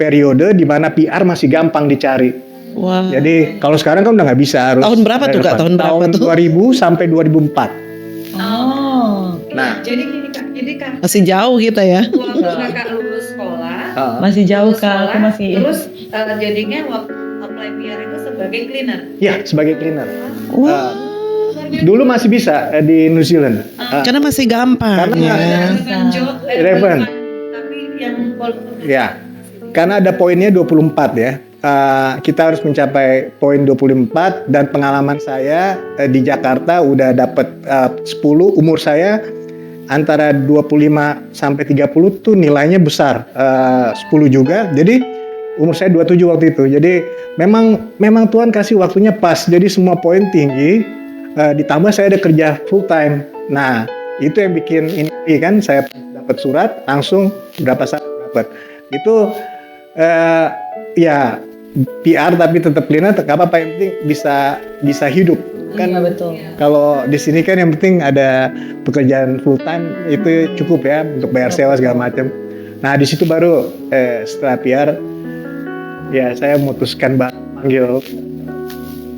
periode di mana PR masih gampang dicari.
Wah.
Jadi kalau sekarang kan udah nggak bisa, harus
Tahun berapa tuh, Kak?
relevan.
Tahun berapa
Tahun
tuh?
2000 sampai 2004.
Oh,
Nah,
Jadi gini Kak, jadi Kak,
Masih jauh kita ya.
waktu Kakak lulus sekolah,
Masih jauh
lulus
Kak, aku
sekolah,
masih
terus jadinya waktu apply PR itu sebagai cleaner.
ya sebagai cleaner.
Wah,
Dulu masih bisa di New Zealand.
karena masih gampang
Karena-
ya.
Bukan job,
Eleven.
tapi yang
Ya, karena ada poinnya 24 ya. Kita harus mencapai poin 24 dan pengalaman saya di Jakarta udah dapat 10, umur saya antara 25 sampai 30 tuh nilainya besar, 10 juga. Jadi umur saya 27 waktu itu. Jadi memang Tuhan kasih waktunya pas. Jadi semua poin tinggi, ditambah saya ada kerja full time. Nah, itu yang bikin ini kan saya dapat surat langsung berapa saat dapat. Itu ya PR tapi tetap cleaner, tak apa-apa, yang penting bisa hidup kan.
Iya betul.
Kalau di sini kan yang penting ada pekerjaan full time itu cukup ya untuk bayar sewa segala macam. Nah di situ baru setelah PR ya saya memutuskan panggil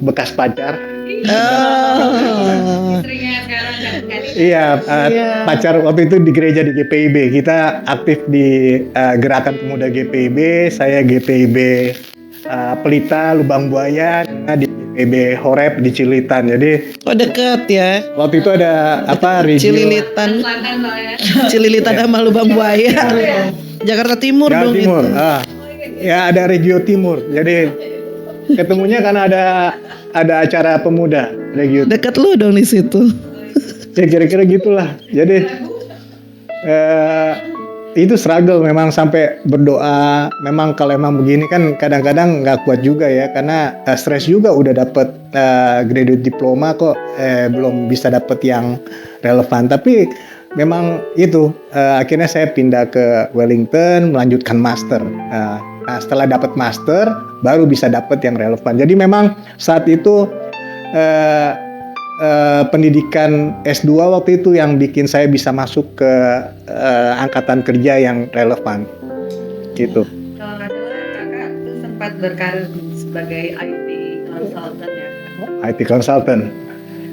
bekas pacar.
Oh.
istrinya sekarang kan.
Iya, pacar waktu itu di gereja di GPIB. Kita aktif di Gerakan Pemuda GPIB. Saya GPIB Pelita, Lubang Buaya, di GPIB Horeb di Cilitan. Jadi
Oh deket ya.
waktu itu ada apa? Regio.
Cililitan,
Selatan soalnya.
Cililitan sama Lubang Buaya. Jakarta Timur
Jawa
dong
Timur.
itu.
Ya ada Regio Timur. Jadi ketemunya karena ada acara pemuda Regio.
Deket lu dong di situ.
Ya kira-kira gitulah. Jadi itu struggle memang sampai berdoa. Memang kalau emang begini kan kadang-kadang nggak kuat juga ya karena stres juga udah dapet graduate diploma kok belum bisa dapet yang relevan. Tapi memang itu akhirnya saya pindah ke Wellington melanjutkan master. Nah setelah dapat master baru bisa dapet yang relevan. Jadi memang saat itu pendidikan S2 waktu itu yang bikin saya bisa masuk ke angkatan kerja yang relevan gitu.
Kalau nggak salah Kakak tuh sempat berkarir sebagai IT consultant ya Kak.
IT consultant.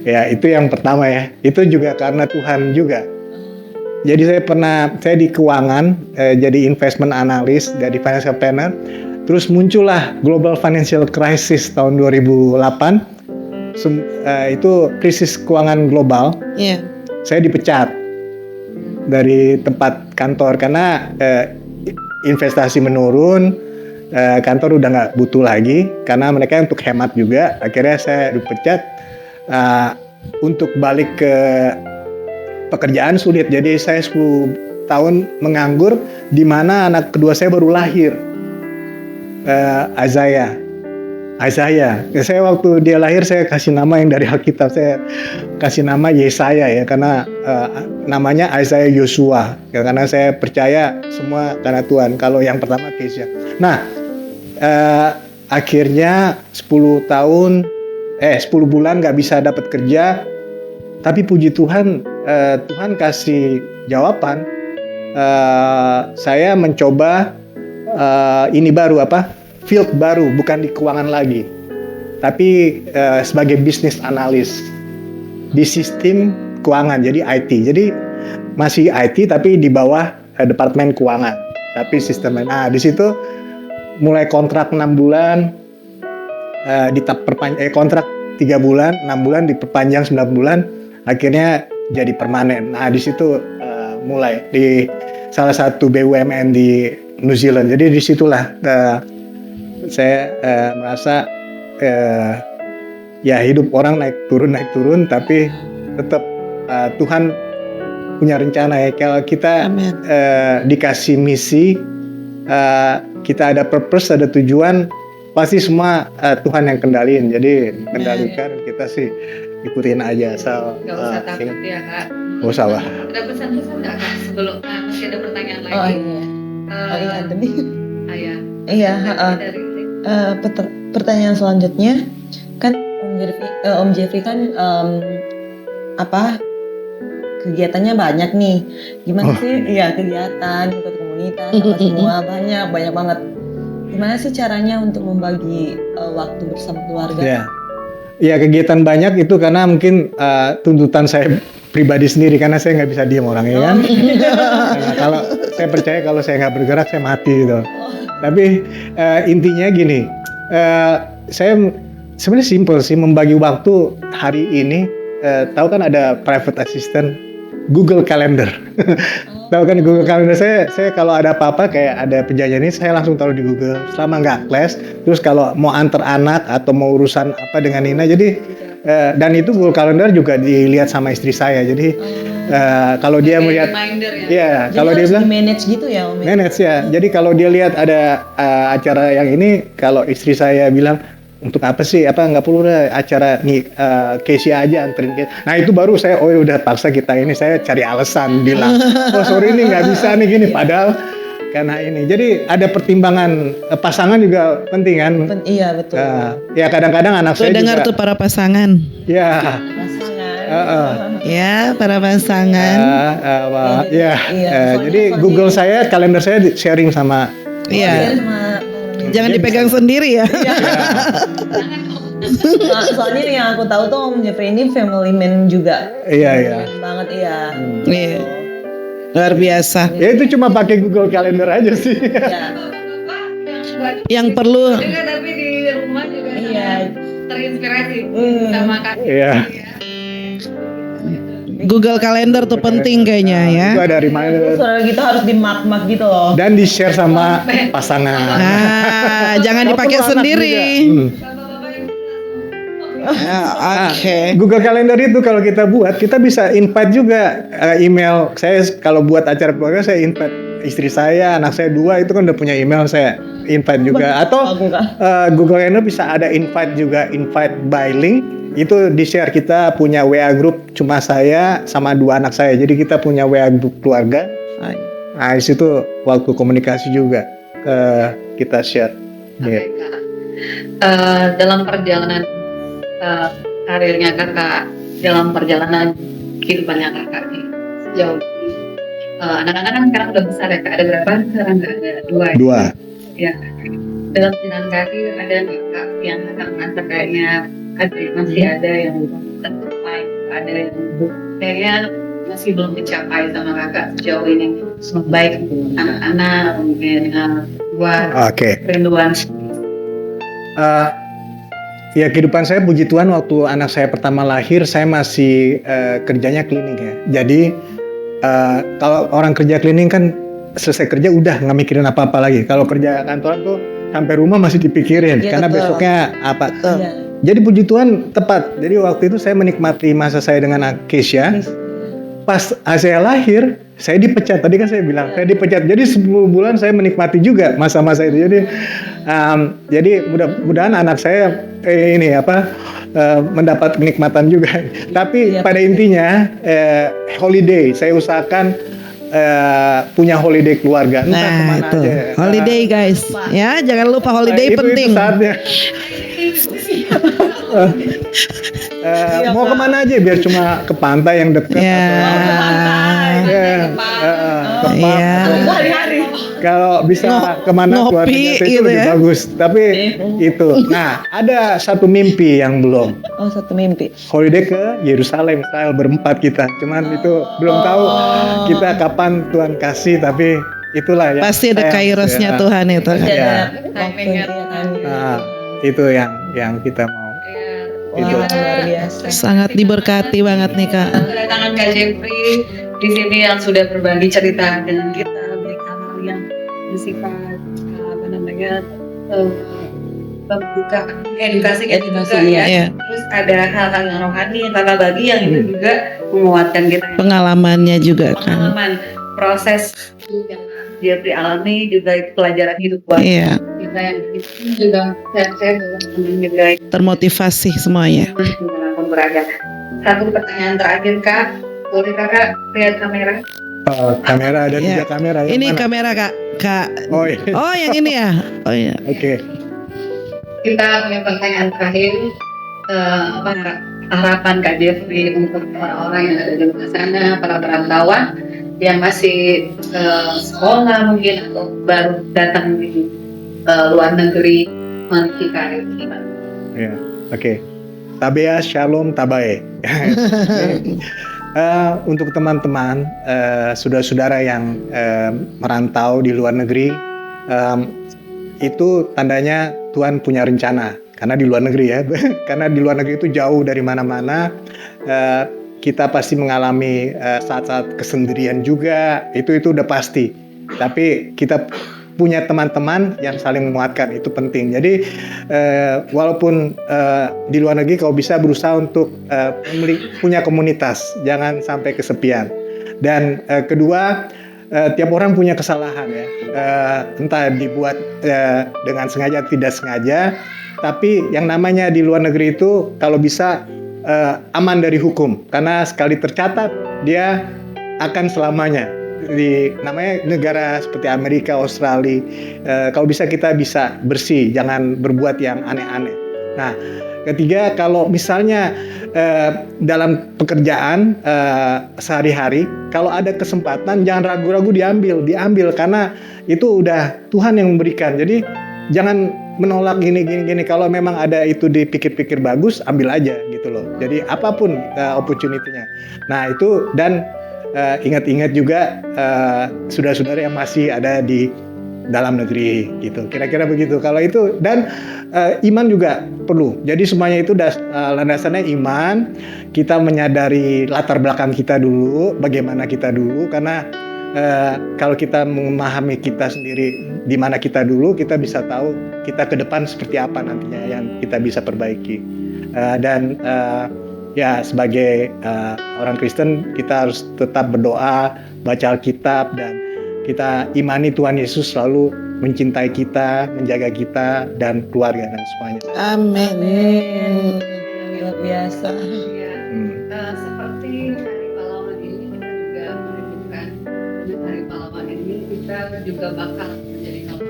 Ya, itu yang pertama ya. Itu juga karena Tuhan juga. Jadi saya di keuangan jadi investment analyst, jadi financial planner. Terus muncullah global financial crisis tahun 2008. Itu krisis keuangan global.
Iya.
Saya dipecat dari tempat kantor karena investasi menurun, kantor udah nggak butuh lagi karena mereka untuk hemat juga. Akhirnya saya dipecat. Untuk balik ke pekerjaan sulit. Jadi saya 10 tahun menganggur, di mana anak kedua saya baru lahir, Isaiah. Saya waktu dia lahir saya kasih nama yang dari Alkitab, saya kasih nama Yesaya ya karena namanya Isaiah Yosua ya, karena saya percaya semua karena Tuhan. Kalau yang pertama Keisha. Nah akhirnya 10 bulan nggak bisa dapat kerja, tapi puji Tuhan Tuhan kasih jawaban. Saya mencoba ini baru field baru, bukan di keuangan lagi, tapi sebagai business analyst di sistem keuangan, jadi IT. Jadi masih IT tapi di bawah departemen keuangan, tapi sistemnya. Nah di situ mulai kontrak 6 bulan, kontrak 3 bulan, 6 bulan diperpanjang 9 bulan, akhirnya jadi permanen. Nah di situ mulai di salah satu BUMN di New Zealand. Jadi disitulah saya merasa ya hidup orang naik turun, tapi tetap Tuhan punya rencana ya. Kalau kita dikasih misi, kita ada purpose, ada tujuan, pasti semua Tuhan yang kendaliin. Jadi kendalikan, kita sih ikutin aja asal.
Nggak usah takut ya Kak.
Nggak usah lah.
Ada pesan-pesan nggak Kak sebelum masih ada pertanyaan lagi?
Oh iya. Oh iya ada nih.
Ayah.
Iya.
Dari
Pertanyaan selanjutnya kan Om Jeffrey kan kegiatannya banyak nih. Gimana sih? Iya kegiatan, ikut komunitas, apa semua banyak banget. Gimana sih caranya untuk membagi waktu bersama keluarga?
Ya kegiatan banyak itu karena mungkin tuntutan saya pribadi sendiri karena saya nggak bisa diam orangnya kan. Nah, kalau saya percaya kalau saya nggak bergerak saya mati gitu. Tapi intinya gini, saya sebenarnya simple sih membagi waktu hari ini. Tahu kan ada private assistant Google Calendar. Tahu kan Google Calendar, saya kalau ada apa-apa kayak ada penjanjian ini saya langsung taruh di Google selama nggak clash. Terus kalau mau antar anak atau mau urusan apa dengan Nina, jadi dan itu Google Calendar juga dilihat sama istri saya. Jadi kalau dia melihat, ya kalau dia bilang
manage gitu ya Om?
manage ya. Jadi kalau dia lihat ada acara yang ini, kalau istri saya bilang untuk apa sih? Apa nggak perlu deh acara nih Casey aja anterin kita. Nah itu baru saya udah paksa kita ini saya cari alasan bilang, oh sorry ini nggak bisa nih gini. Padahal karena ini. Jadi ada pertimbangan pasangan juga penting kan?
Iya betul.
Ya kadang-kadang anak
Tuh
saya
dengar
juga.
tuh para pasangan.
Ya.
Ya, para pasangan.
Ya. Jadi Google saya, kalender saya sharing sama.
Iya. Jangan dipegang sendiri ya.
Soalnya yang aku tahu tuh Om Jeffrey ini family man juga.
Iya.
Banget iya.
Iya. Luar biasa.
Ya itu cuma pakai Google Calendar aja sih.
Yang perlu
Juga tapi di rumah juga
Iya.
terinspirasi sama Kak.
Iya.
Google Calendar tuh penting kayaknya ya.
Itu ada reminder
Saudara kita harus di mark gitu loh.
dan di share sama pasangan.
Nah, jangan dipakai
Kalau perlu anak
sendiri.
juga.
Oke.
Google Calendar itu kalau kita buat, kita bisa invite juga email. Saya kalau buat acara keluarga saya invite istri saya, anak saya 2 itu kan udah punya email, saya invite juga. Atau Google Calendar bisa ada invite juga, invite by link. Itu di-share, kita punya WA group cuma saya sama 2 anak saya. Jadi kita punya WA group keluarga. Nah, di situ waktu komunikasi juga kita share.
Oke, Kak. Dalam perjalanan karirnya Kakak, dalam perjalanan kehidupannya Kakak nih, sejauh ini, anak-anak kan sekarang udah besar ya Kak, ada berapa? Sekarang nggak ada 2 ya?
2.
Ya. Dalam perjalanan karir ada nggak Kak yang Kakak merasa kayaknya masih ada yang belum tercapai, ada yang kayaknya masih belum dicapai sama Kakak sejauh ini, baik untuk anak-anak mungkin buat
Oke.
kerinduan.
Ya kehidupan saya puji Tuhan waktu anak saya pertama lahir saya masih kerjanya cleaning ya. Jadi kalau orang kerja cleaning kan selesai kerja udah nggak mikirin apa-apa lagi. Kalau kerja kantoran tuh sampai rumah masih dipikirin karena besoknya apa. Jadi puji Tuhan tepat. Jadi waktu itu saya menikmati masa saya dengan Keisha. Pas saya lahir, saya dipecat. Tadi kan saya bilang, saya dipecat. Jadi 10 bulan saya menikmati juga masa-masa itu. Jadi mudah-mudahan anak saya mendapat kenikmatan juga. Tapi pada intinya holiday, saya usahakan punya holiday keluarga. Entah
Nah,
kemana
itu.
aja.
Holiday guys. Ya, jangan lupa holiday penting.
Itu saatnya. Mau kemana aja biar cuma ke pantai yang dekat
Ya.
ke park
Iya.
atau kalau bisa kemana keluar
ngopi
itu
gitu
lebih
ya.
bagus. Tapi itu. Nah, ada satu mimpi yang belum.
Oh, satu mimpi.
Holiday ke Yerusalem, Israel berempat kita. Cuman itu belum tahu kita kapan Tuhan kasih, tapi itulah ya.
Pasti ada kairosnya Tuhan itu.
Ya.
Waktunya kan.
Nah, itu yang kita mau. Itu.
Luar biasa.
Sangat diberkati banget nih Kak.
Kedatangan Kak Jeffrey di sini yang sudah berbagi cerita dengan kita, baik hal yang bersifat membuka edukasi juga ya.
Iya.
Terus ada hal-hal yang rohani yang Kakak bagi yang itu juga menguatkan kita.
Pengalamannya juga kan.
Pengalaman proses yang Jeffrey alami juga pelajaran hidup buat
Iya,
kita yang itu juga saya juga
termotivasi semuanya.
dimanapun berada. Satu pertanyaan terakhir Kak, boleh Kakak lihat kamera?
Kamera ada
Iya.
3 kamera. Yang
Ini
mana?
kamera Kak.
Oh, iya.
Oh, yang ini ya. Oh iya.
Oke.
Kita punya pertanyaan terakhir, apa harapan Kak Jeffrey untuk orang-orang yang ada di luar sana, para perantauan yang masih sekolah mungkin atau baru datang di luar negeri meniti karir gimana?
Ya, oke. Tabea Shalom Tabae. Untuk teman-teman, saudara-saudara yang merantau di luar negeri, itu tandanya Tuhan punya rencana. Karena di luar negeri ya, karena di luar negeri itu jauh dari mana-mana, kita pasti mengalami saat-saat kesendirian juga, itu udah pasti. Tapi kita punya teman-teman yang saling menguatkan, itu penting. Jadi walaupun di luar negeri kau bisa berusaha untuk punya komunitas, jangan sampai kesepian. Dan kedua, tiap orang punya kesalahan ya, entah dibuat dengan sengaja tidak sengaja. Tapi yang namanya di luar negeri itu kalau bisa aman dari hukum, karena sekali tercatat dia akan selamanya. Di namanya negara seperti Amerika, Australia, kalau bisa kita bisa bersih, jangan berbuat yang aneh-aneh. Nah, ketiga, kalau misalnya dalam pekerjaan sehari-hari, kalau ada kesempatan jangan ragu-ragu diambil karena itu udah Tuhan yang memberikan. Jadi jangan menolak gini. Kalau memang ada itu dipikir-pikir bagus, ambil aja gitu loh. Jadi apapun opportunity-nya. Nah itu, dan ingat-ingat juga saudara-saudara yang masih ada di dalam negeri gitu. Kira-kira begitu. Kalau itu, dan iman juga perlu. Jadi semuanya itu landasannya iman. Kita menyadari latar belakang kita dulu, bagaimana kita dulu, karena kalau kita memahami kita sendiri di mana kita dulu, kita bisa tahu kita ke depan seperti apa nantinya yang kita bisa perbaiki. Dan ya sebagai orang Kristen kita harus tetap berdoa, baca Alkitab, dan kita imani Tuhan Yesus selalu mencintai kita, menjaga kita dan keluarga dan semuanya.
Amin.
Luar biasa.
Seperti hari pahlawan ini kita juga menunjukkan dengan hari pahlawan ini kita juga bakal menjadi pahlawan.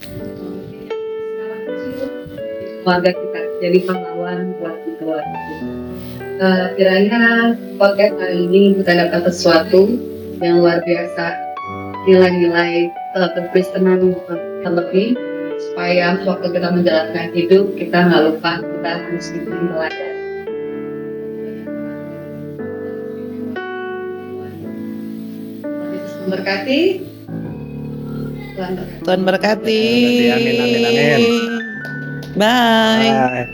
Skala kecil keluarga kita jadi pahlawan buat keluarga. Kiranya podcast hari ini kita dapat sesuatu yang luar biasa, nilai-nilai kekristenan terlebih, supaya waktu kita menjalankan hidup kita nggak lupa kita harus teladan. Yesus memberkati.
Tuhan berkati.
Amin.
Bye.
Bye.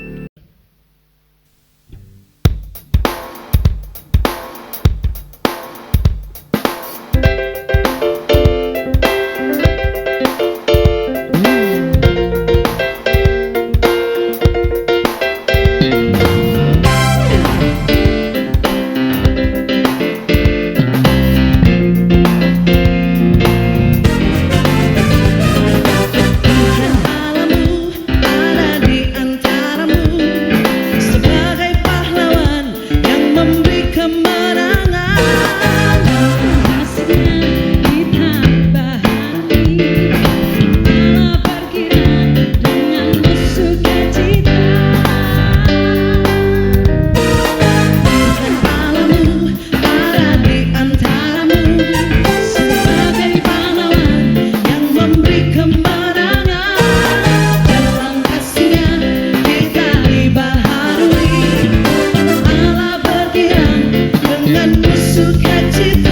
Dengan musuh kecil.